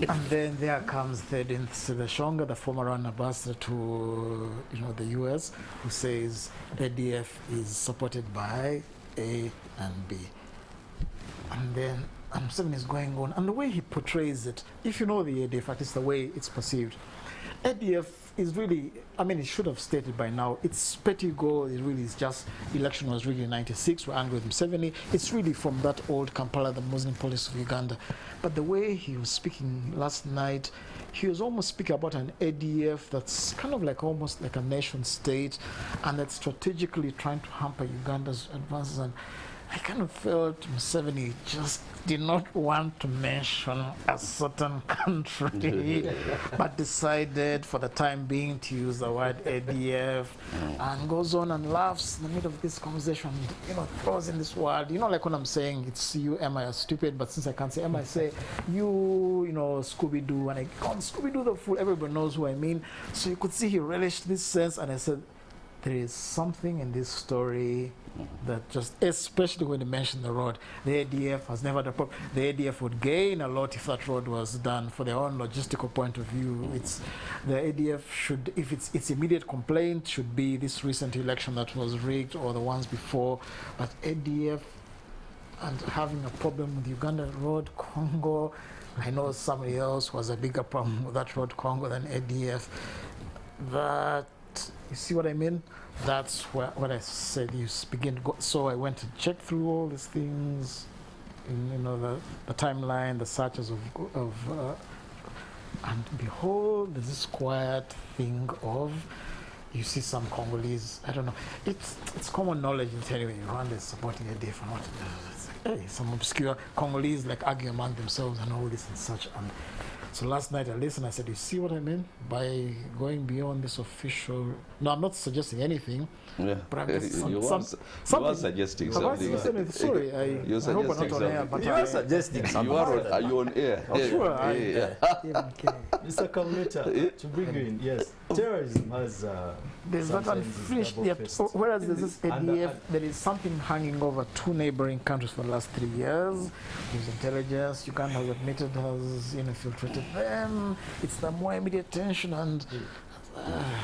And then there comes Didnt Sibeshonga, the former ambassador to the US, who says ADF is supported by A and B. And then something is going on. And the way he portrays it, if you know the ADF, at least the way it's perceived, ADF is really, it should have stated by now, its petty goal is really just, election was really in 96, we're angry with Museveni. It's really from that old Kampala, the Muslim police of Uganda. But the way he was speaking last night, he was almost speaking about an ADF that's kind of almost like a nation state, and that's strategically trying to hamper Uganda's advances. And I kind of felt Museveni just did not want to mention a certain country, but decided for the time being to use the word ADF, and goes on and laughs in the middle of this conversation, you know, throws in this word, you know, like when I'm saying it's you, am I stupid, but since I can't say am, I say you know, Scooby-Doo, and I call Scooby-Doo the fool, everybody knows who I mean. So you could see he relished this sense, and I said, there is something in this story that just, especially when you mention the road, the ADF has never done. The ADF would gain a lot if that road was done. For their own logistical point of view, it's the ADF should, if its immediate complaint should be this recent election that was rigged or the ones before, but ADF and having a problem with Uganda Road Congo. I know somebody else was a bigger problem with that Road Congo than ADF. That, you see what I mean? That's what I said. You begin to go. So I went to check through all these things, you know, the timeline, the searches of and behold, there's this quiet thing of, you see some Congolese, I don't know, it's common knowledge in anyway, Rwanda is supporting ADF and what, hey, some obscure Congolese like argue among themselves and all this and such. And so last night I listened, I said, you see what I mean by going beyond this official, no, I'm not suggesting anything, yeah. but I'm just you are suggesting something. Sorry, I hope I'm not on air, but you are suggesting something. Are you on air? Oh, sure. Mr. Kamuleta, to bring you in, yes, terrorism has there's not unfinished yet. Whereas there's this ADF, there is something hanging over two neighboring countries for the last 3 years. There's intelligence, Uganda has admitted has infiltrated them. It's the more immediate tension and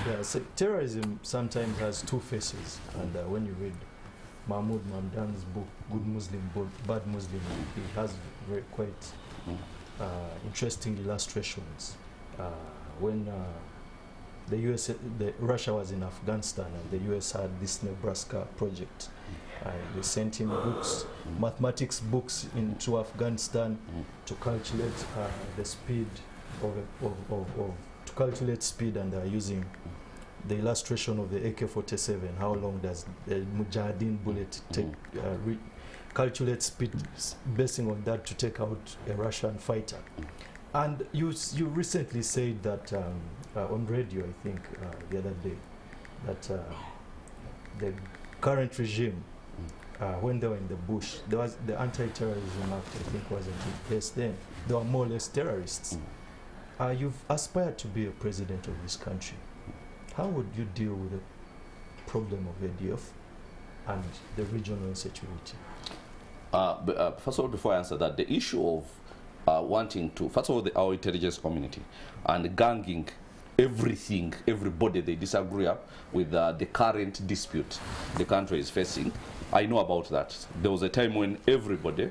yeah, so terrorism sometimes has two faces, and when you read Mahmoud Mamdan's book, Good Muslim, Bad Muslim, he has very quite interesting illustrations. When Russia was in Afghanistan and the US had this Nebraska project, they sent him books, mathematics books into Afghanistan to calculate the speed to calculate speed, and they're using the illustration of the AK-47. How long does the Mujahideen bullet take? Calculate speed, basing on that to take out a Russian fighter. And you recently said that on radio, I think the other day, that the current regime, when they were in the bush, there was the Anti-Terrorism Act, I think, wasn't in place then. They were more or less terrorists. You've aspired to be a president of this country. How would you deal with the problem of ADF and the regional insecurity? First of all, before I answer that, the issue of wanting to, first of all, our intelligence community and ganging everything, everybody they disagree with the current dispute the country is facing. I know about that. There was a time when everybody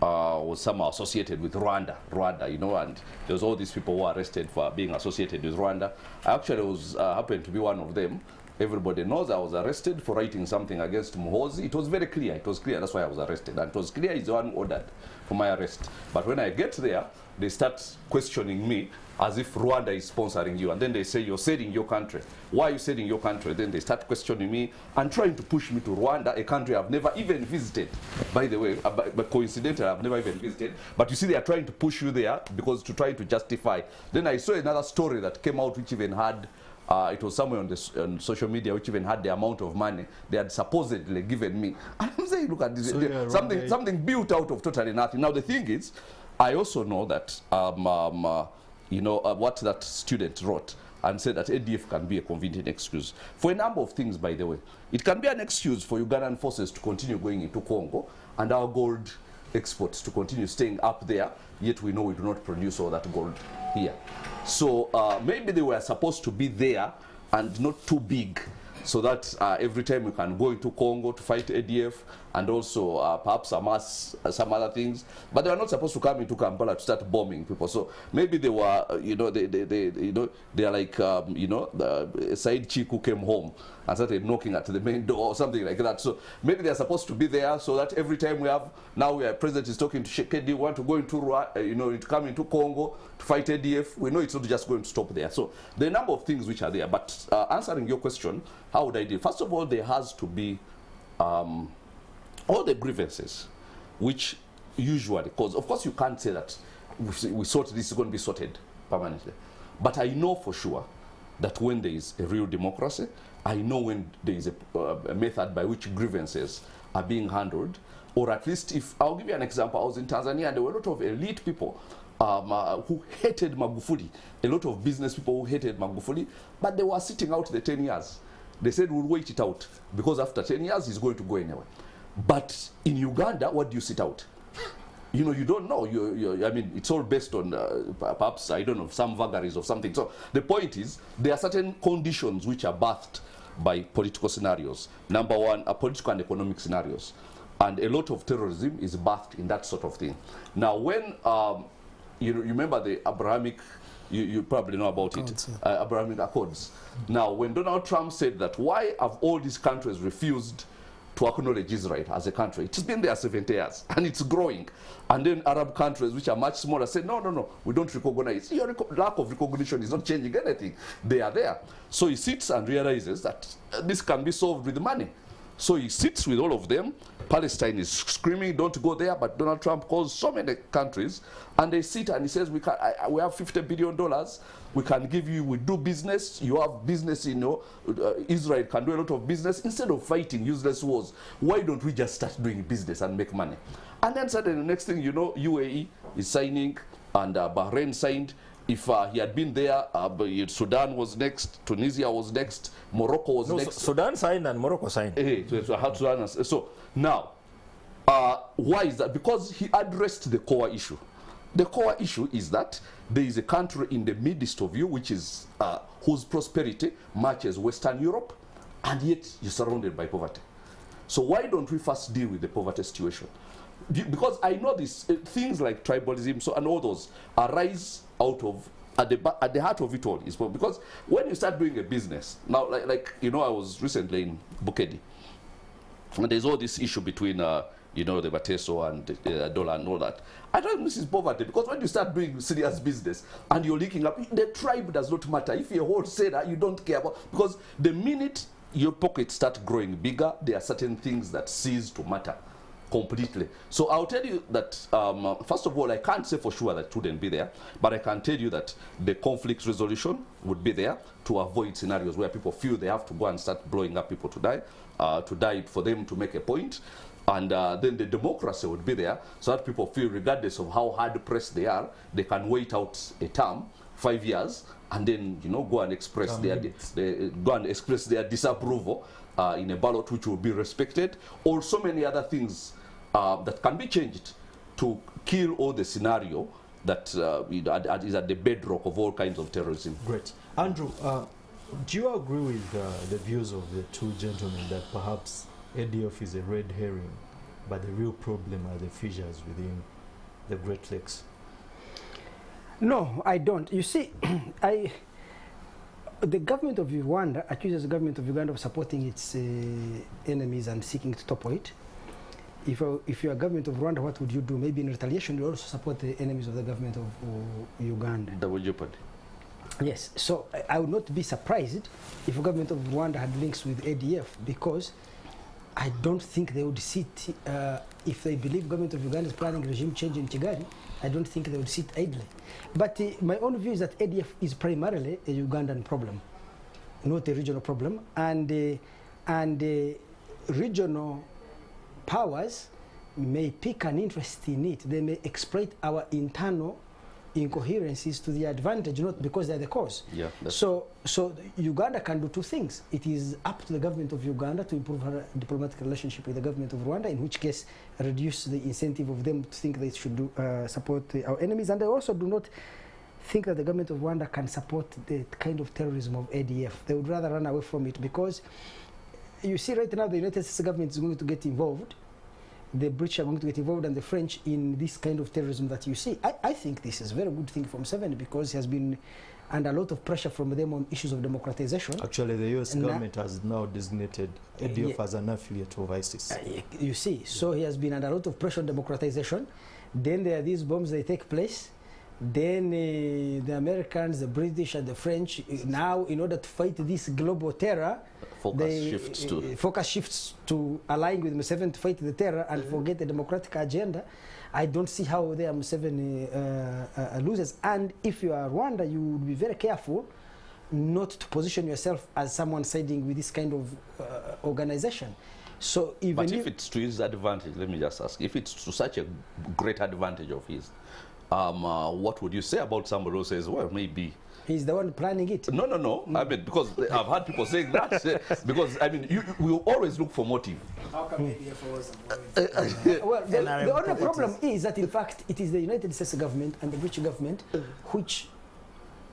was somehow associated with Rwanda, you know, and there was all these people who were arrested for being associated with Rwanda. I actually was happened to be one of them. Everybody knows I was arrested for writing something against Muhoozi. It was very clear. It was clear. That's why I was arrested. And it was clear he's the one ordered for my arrest. But when I get there, they start questioning me as if Rwanda is sponsoring you. And then they say, you're selling your country. Why are you selling your country? Then they start questioning me and trying to push me to Rwanda, a country I've never even visited. By the way, but coincidentally, I've never even visited. But you see, they are trying to push you there because to try to justify. Then I saw another story that came out which even had it was somewhere on social media which even had the amount of money they had supposedly given me. And I'm saying, look at this, so something built out of totally nothing. Now the thing is, I also know that you know what that student wrote and said that ADF can be a convenient excuse for a number of things. By the way, it can be an excuse for Ugandan forces to continue going into Congo and our gold exports to continue staying up there, yet we know we do not produce all that gold here. So maybe they were supposed to be there and not too big, so that every time we can go into Congo to fight ADF and also perhaps some other things. But they are not supposed to come into Kampala to start bombing people. So maybe they were, you know, they are like, you know, the side chick who came home and started knocking at the main door or something like that. So maybe they are supposed to be there so that every time president is talking to Shekedi, want to go into, you know, to come into Congo to fight ADF, we know it's not just going to stop there. So there are a number of things which are there. But answering your question, how would I deal? First of all, there has to be all the grievances, which usually, because of course you can't say that we sort this is going to be sorted permanently, but I know for sure that when there is a real democracy, I know when there is a method by which grievances are being handled, or at least if, I'll give you an example, I was in Tanzania and there were a lot of elite people who hated Magufuli, a lot of business people who hated Magufuli, but they were sitting out the 10 years. They said, we'll wait it out, because after 10 years, he's going to go anyway. But in Uganda, what do you sit out? You know, you don't know. I mean, it's all based on, perhaps, I don't know, some vagaries of something. So the point is, there are certain conditions which are birthed by political scenarios. Number one, political and economic scenarios. And a lot of terrorism is birthed in that sort of thing. Now, when, you remember the Abrahamic, you probably know about it, Abrahamic Accords. Now, when Donald Trump said that, why have all these countries refused to acknowledge Israel as a country? It's been there 70 years, and it's growing. And then Arab countries, which are much smaller, said, no, no, no, we don't recognize. Your lack of recognition is not changing anything. They are there. So he sits and realizes that this can be solved with money. So he sits with all of them. Palestine is screaming, don't go there, but Donald Trump calls so many countries, and they sit and he says, we have $50 billion, we can give you, we do business, you have business, you know, Israel can do a lot of business. Instead of fighting useless wars, why don't we just start doing business and make money? And then suddenly the next thing you know, UAE is signing, and Bahrain signed. If he had been there, Sudan was next, Tunisia was next, Morocco was next. Sudan signed and Morocco signed. So now, why is that? Because he addressed the core issue. The core issue is that there is a country in the midst of you, which is whose prosperity matches Western Europe, and yet you're surrounded by poverty. So why don't we first deal with the poverty situation? Because I know this, things like tribalism and all those arise out of, at the heart of it all is because when you start doing a business, now like you know, I was recently in Bukedi, and there's all this issue between you know, the Bateso and dollar and all that. I don't know, this is poverty, because when you start doing serious business and you're linking up, the tribe does not matter. If you're a wholesaler, you don't care about, because the minute your pockets start growing bigger, there are certain things that cease to matter completely. So I'll tell you that, first of all, I can't say for sure that it wouldn't be there, but I can tell you that the conflict resolution would be there to avoid scenarios where people feel they have to go and start blowing up people to die for them to make a point. And then the democracy would be there so that people feel, regardless of how hard pressed they are, they can wait out a term, 5 years, and then, you know, go and express their disapproval in a ballot which will be respected, or so many other things that can be changed to kill all the scenario that is at the bedrock of all kinds of terrorism. Great. Andrew, do you agree with the views of the two gentlemen that perhaps ADF is a red herring, but the real problem are the fissures within the Great Lakes? No, I don't. You see, the government of Rwanda accuses the government of Uganda of supporting its enemies and seeking to topple it. If you're a government of Rwanda, what would you do? Maybe in retaliation, you also support the enemies of the government of Uganda. Double jeopardy. Yes, so I would not be surprised if the government of Rwanda had links with ADF, because I don't think they would sit, if they believe government of Uganda is planning regime change in Kigali, I don't think they would sit idly. But my own view is that ADF is primarily a Ugandan problem, not a regional problem. And regional powers may pick an interest in it. They may exploit our internal incoherencies to their advantage, not because they're the cause. Yeah, so Uganda can do two things. It is up to the government of Uganda to improve her diplomatic relationship with the government of Rwanda, in which case reduce the incentive of them to think they should support our enemies. And I also do not think that the government of Rwanda can support the kind of terrorism of ADF. They would rather run away from it, because you see right now the United States government is going to get involved. The British are going to get involved, and the French, in this kind of terrorism that you see. I think this is a very good thing from Museveni, because he has been under a lot of pressure from them on issues of democratization. Actually, the US government has now designated ADF as an affiliate of ISIS. You see, so he has been under a lot of pressure on democratization. Then there are these bombs, they take place, Then the Americans, the British, and the French, now in order to fight this global terror, focus shifts to align with Museveni to fight the terror and forget the democratic agenda. I don't see how they are Museveni losers. And if you are Rwanda, you would be very careful not to position yourself as someone siding with this kind of organization. So even but if it's to his advantage, let me just ask, if it's to such a great advantage of his, what would you say about somebody who says, well, maybe he's the one planning it? No. I mean, because I've heard people saying that. Because, I mean, we always look for motive. How come ADF was well, the only problem is that, in fact, it is the United States government and the British government which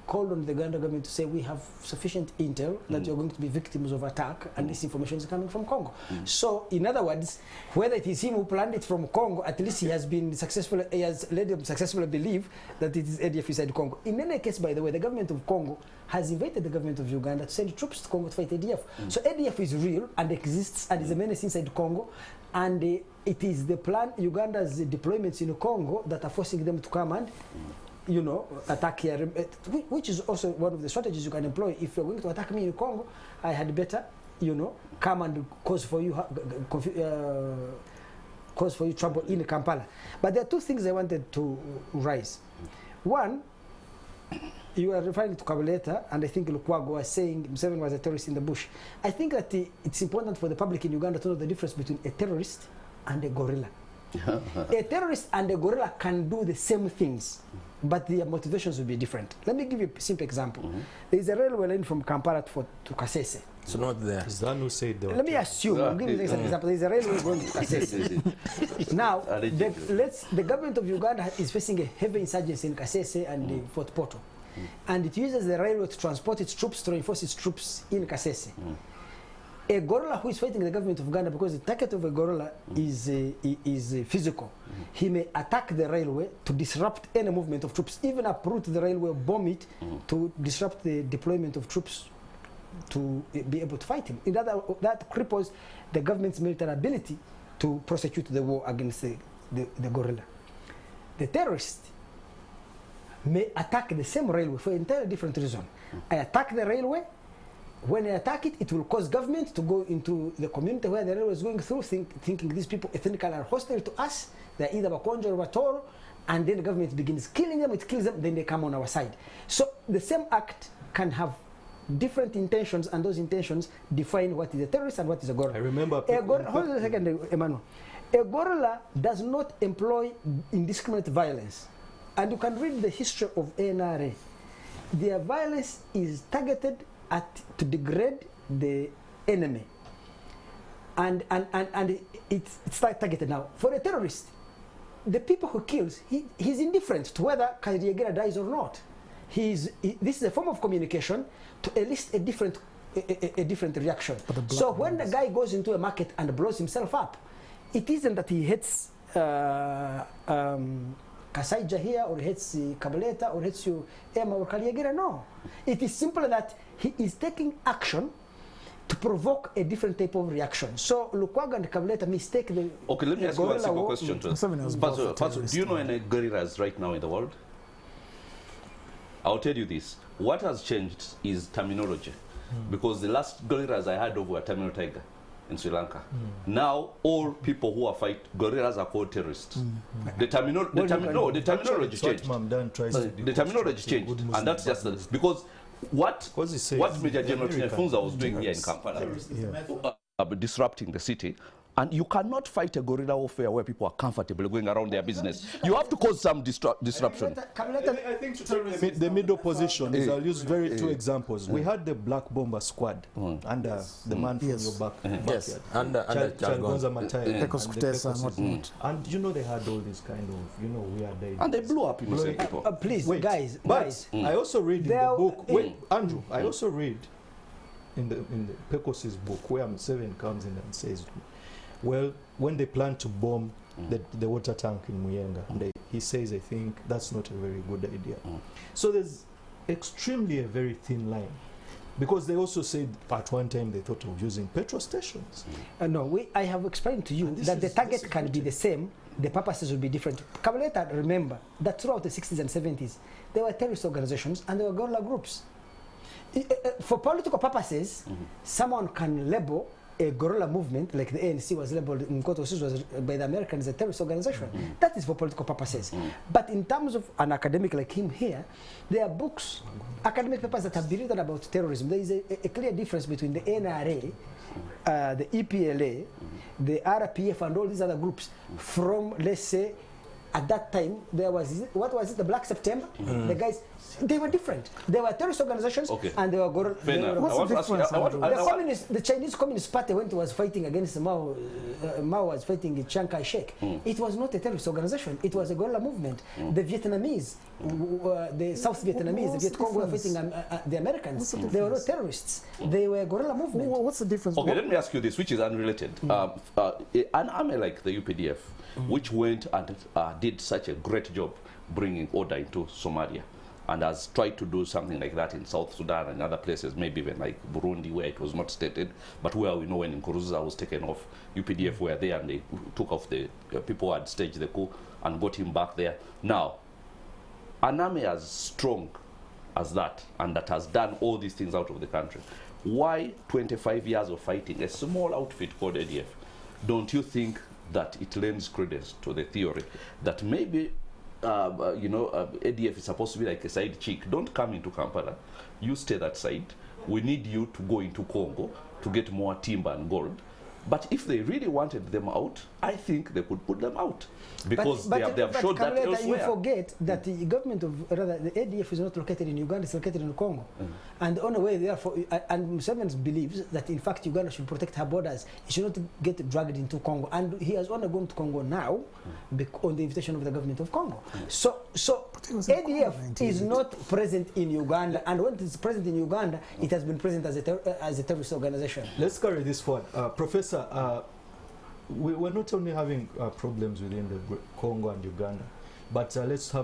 called on the Uganda government to say we have sufficient intel that you're going to be victims of attack, and this information is coming from Congo. So, in other words, whether it is him who planned it from Congo, at least he has been successful, he has led them successfully believe that it is ADF inside Congo. In any case, by the way, the government of Congo has invited the government of Uganda to send troops to Congo to fight ADF. So ADF is real and exists and is a menace inside Congo, and it is the plan, Uganda's deployments in Congo, that are forcing them to come and attack here, which is also one of the strategies you can employ. If you're going to attack me in Congo, I had better, come and cause for you trouble in Kampala. But there are two things I wanted to raise. One, you are referring to Kabuleta, and I think Lukwago was saying Museveni was a terrorist in the bush. I think that it's important for the public in Uganda to know the difference between a terrorist and a guerrilla. A terrorist and a guerrilla can do the same things, but their motivations will be different. Let me give you a simple example. There is a railway line from Kampala to Kasese. It's not there. Is that who said that? Let me assume, I'll give you an example. There is a railway going to Kasese. Now, the government of Uganda is facing a heavy insurgency in Kasese and Fort Portal. And it uses the railway to transport its troops, to reinforce its troops in Kasese. A guerrilla who is fighting the government of Uganda, because the target of a guerrilla is physical. He may attack the railway to disrupt any movement of troops, even uproot the railway, bomb it to disrupt the deployment of troops to be able to fight him. That cripples the government's military ability to prosecute the war against the guerrilla. The terrorist may attack the same railway for an entirely different reason. I attack the railway. When I attack it, it will cause government to go into the community where the railway is going through, thinking these people ethnically are hostile to us. They're either Bakonjo or Batoro, and then the government begins killing them, it kills them, then they come on our side. So the same act can have different intentions, and those intentions define what is a terrorist and what is a guerrilla. I remember... Hold on a second, Emmanuel. A guerrilla does not employ indiscriminate violence. And you can read the history of NRA. Their violence is targeted to degrade the enemy, and it's targeted now. For a terrorist, the people who kills, he's indifferent to whether Kariegera dies or not. This is a form of communication to elicit a different reaction. So when the guy goes into a market and blows himself up, it isn't that he hates Kasaija here, or hates Kabuleta, or hates you, Emma or Kariegera. No. It is simply that he is taking action to provoke a different type of reaction. So Lukwago and Kabuleta mistake the... Okay, let me ask you a simple question. Do you know any guerrillas right now in the world? I'll tell you this. What has changed is terminology. Because the last guerrillas I heard of were Tamil Tiger in Sri Lanka. Now, all people who are fighting guerrillas are called terrorists. The terminology changed. The terminology changed, and that's just because what Major General Funza was doing here in Kampala, disrupting the city. And you cannot fight a guerrilla warfare where people are comfortable going around their business. You have to cause some disruption. I think the middle position is, I'll use two examples. We had the Black Bomber Squad under the man from your backyard. Yes, under Gonza Matai. And they had all this kind of, weird ideas. And they blew up innocent people. Please, guys. I also read in the book, Andrew, I also read in the Pecos's book where Museveni comes in and says, well, when they plan to bomb the water tank in Muyenga, he says, I think that's not a very good idea. So there's extremely a very thin line. Because they also said at one time they thought of using petrol stations. No, I have explained to you that the target can be the same, the purposes will be different. Later, remember that throughout the 60s and 70s, there were terrorist organizations and there were guerrilla groups. For political purposes, someone can label a guerrilla movement, like the ANC was labeled in was by the Americans as a terrorist organization. That is for political purposes. But in terms of an academic like him here, there are books, academic papers that have been written about terrorism. There is a clear difference between the NRA, the EPLA, the RPF, and all these other groups from, let's say, at that time, there was, what was it, the Black September? The guys, they were different. They were terrorist organizations, and they were What's the difference? The Chinese Communist Party, when it was fighting against Mao, Mao was fighting Chiang Kai-shek. It was not a terrorist organization. It was a guerrilla movement. The Vietnamese, the South Vietnamese, the Viet Cong were fighting the Americans. They were not terrorists. They were a guerrilla movement. What's the difference? Okay, let me ask you this, which is unrelated. An army like the UPDF, which went and did such a great job bringing order into Somalia, and has tried to do something like that in South Sudan and other places, maybe even like Burundi, where it was not stated, but where we know when Nkurunziza was taken off, UPDF were there and they took off the people who had staged the coup and got him back there. Now, an army as strong as that, and that has done all these things out of the country, why 25 years of fighting a small outfit called ADF? Don't you think that it lends credence to the theory that maybe ADF is supposed to be like a side chick? Don't come into Kampala, you stay that side. We need you to go into Congo to get more timber and gold. But if they really wanted them out, I think they could put them out, because they have showed that elsewhere. You forget that the government of, rather, the ADF is not located in Uganda, it's located in Congo. And the only way, therefore, and Museveni believes that in fact Uganda should protect her borders. It should not get dragged into Congo. And he has only gone to Congo now on the invitation of the government of Congo. So ADF is not present in Uganda, and when it is present in Uganda, it has been present as a terrorist organization. Let's carry this forward. Professor, we're not only having problems within the Congo and Uganda, but let's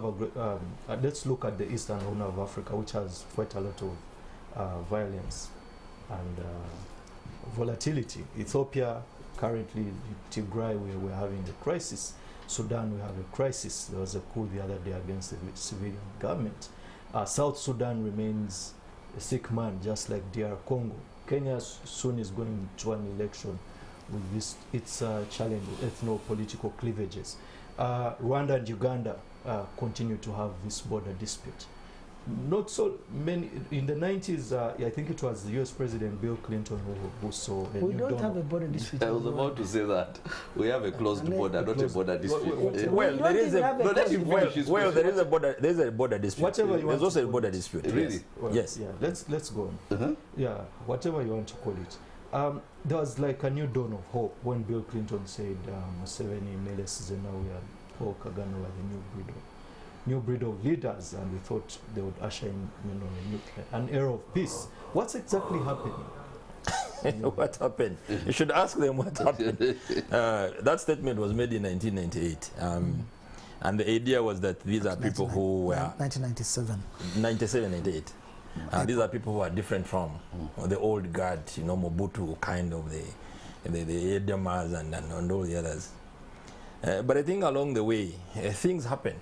look at the eastern horn of Africa, which has quite a lot of violence and volatility. Ethiopia, currently, Tigray, we're having a crisis. Sudan, we have a crisis. There was a coup the other day against the civilian government. South Sudan remains a sick man, just like DR Congo. Kenya soon is going to an election with its challenge, ethno-political cleavages. Rwanda and Uganda continue to have this border dispute. Not so many, in the 90s, I think it was the US President Bill Clinton who saw a We don't have a border dispute. I was about to say that. We have a closed border, not a border dispute. Well, there is a border dispute. Whatever you want There's also to a border call it. dispute. Really? Well, Yes. Yeah, let's go on. Yeah, whatever you want to call it. There was like a new dawn of hope when Bill Clinton said Museveni, Meles Zenawi, and Paul Kagame were the new breed of leaders, and we thought they would usher in, an era of peace. What's exactly happening? What happened? You should ask them what happened. That statement was made in 1998. And the idea was that these are people who were... 1997. 97, 98. These are people who are different from the old guard, Mobutu kind of the Edemas and all the others. But I think along the way, things happen.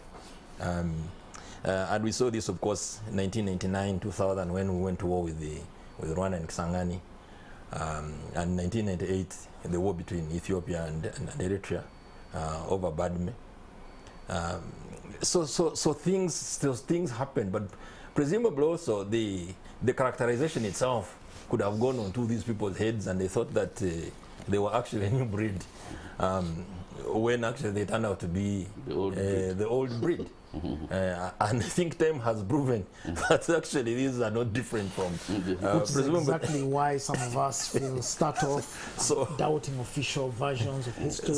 And we saw this, of course, in 1999, 2000, when we went to war with Rwanda and Kisangani. And 1998, the war between Ethiopia and Eritrea over Badme. So things happen, but presumably also the characterization itself could have gone onto these people's heads, and they thought that they were actually a new breed, when actually they turned out to be the old breed. And I think time has proven that actually these are not different from Which is exactly why some of us start off doubting official versions of history.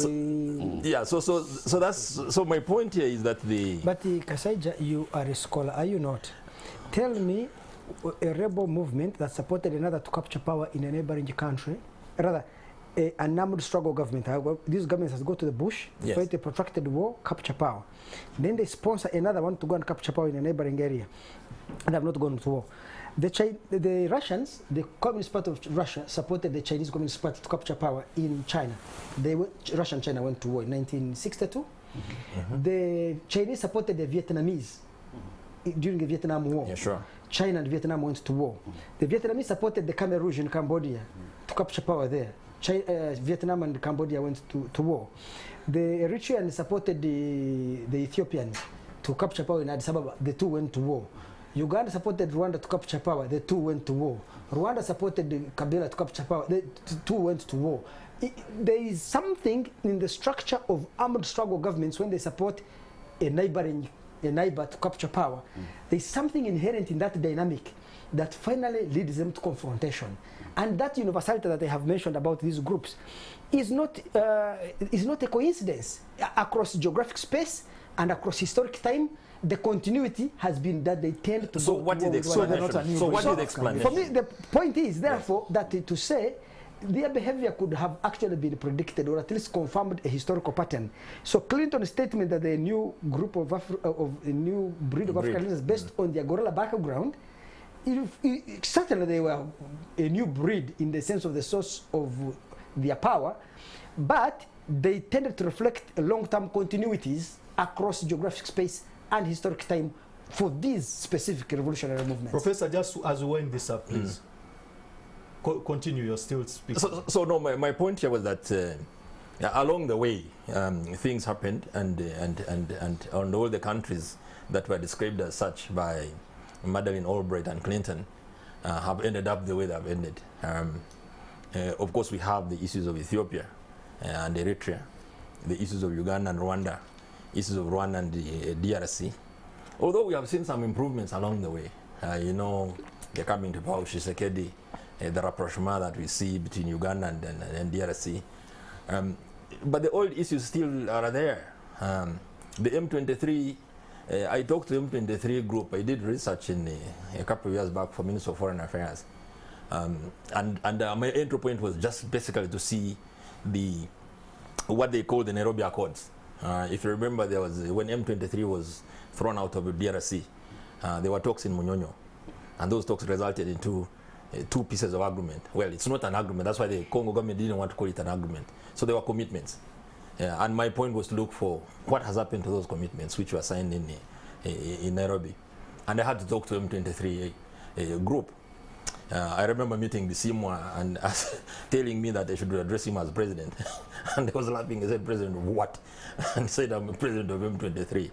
So my point here is that But Kasaija, you are a scholar, are you not? Tell me a rebel movement that supported another to capture power in a neighboring country, rather an armed struggle government. These governments has to go to the bush, fight a protracted war, capture power. Then they sponsor another one to go and capture power in a neighboring area, and have not gone to war. The Russians, the Communist Party of Russia, supported the Chinese Communist Party to capture power in China. Russia and China went to war in 1962. The Chinese supported the Vietnamese during the Vietnam War. Yeah, sure. China and Vietnam went to war. The Vietnamese supported the Khmer Rouge in Cambodia to capture power there. Vietnam and Cambodia went to war. The Eritreans supported the Ethiopians to capture power in Addis Ababa. The two went to war. Uganda supported Rwanda to capture power. The two went to war. Rwanda supported Kabila to capture power. The two went to war. There is something in the structure of armed struggle governments when they support a neighbor to capture power. There's something inherent in that dynamic that finally leads them to confrontation. And that universality that I have mentioned about these groups is not a coincidence. Across geographic space and across historic time, the continuity has been that they tend to so go what to is the explanation? So what is the explanation? For me, the point is, therefore, that to say their behavior could have actually been predicted or at least confirmed a historical pattern. So Clinton's statement that the new group of a new breed of African leaders based on their guerrilla background, certainly they were a new breed in the sense of the source of their power, but they tended to reflect long-term continuities across geographic space and historic time for these specific revolutionary movements. Professor, just as we wind this up, please. Continue, you're still speaking. So no, my point here was that along the way, things happened, and on all the countries that were described as such by Madeleine Albright and Clinton have ended up the way they have ended. Of course, we have the issues of Ethiopia and Eritrea, the issues of Uganda and Rwanda, issues of Rwanda and the DRC. Although we have seen some improvements along the way, you know, the coming to power Tshisekedi, the rapprochement that we see between Uganda and DRC. But the old issues still are there. The M23, I talked to the M23 group. I did research in a couple of years back for Minister of Foreign Affairs. And my entry point was just basically to see what they call the Nairobi Accords. If you remember, there was when M23 was thrown out of the DRC, there were talks in Munyonyo, and those talks resulted into two pieces of agreement. Well, it's not an agreement. That's why the Congo government didn't want to call it an agreement. So there were commitments. And my point was to look for what has happened to those commitments, which were signed in Nairobi. And I had to talk to M23 group. I remember meeting the Simwa and telling me that I should address him as president. And he was laughing. He said, "President of what?" And he said, "I'm president of M23.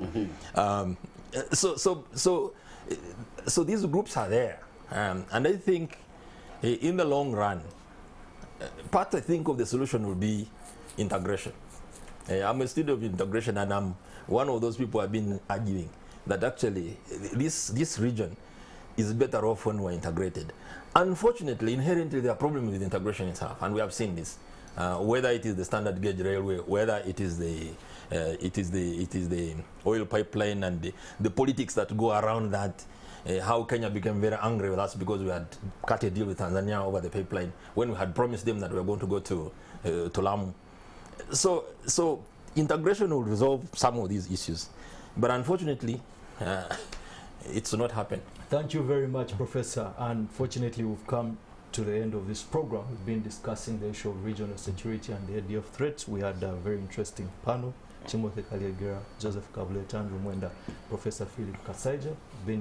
So these groups are there. And I think in the long run, part I think of the solution will be integration. I'm a student of integration, and I'm one of those people who have been arguing that actually this region is better off when we're integrated. Unfortunately, inherently there are problems with integration itself, and we have seen this. Whether it is the standard gauge railway, whether it is the oil pipeline and the politics that go around that. How Kenya became very angry with us because we had cut a deal with Tanzania over the pipeline when we had promised them that we were going to go to Lamu. So integration will resolve some of these issues, but unfortunately, it's not happened. Thank you very much, Professor. Unfortunately, we've come to the end of this program. We've been discussing the issue of regional security and the ADF threats. We had a very interesting panel. Timothy Kaliegera, Joseph Kabule, Andrew Mwenda, Professor Philip Kasaija.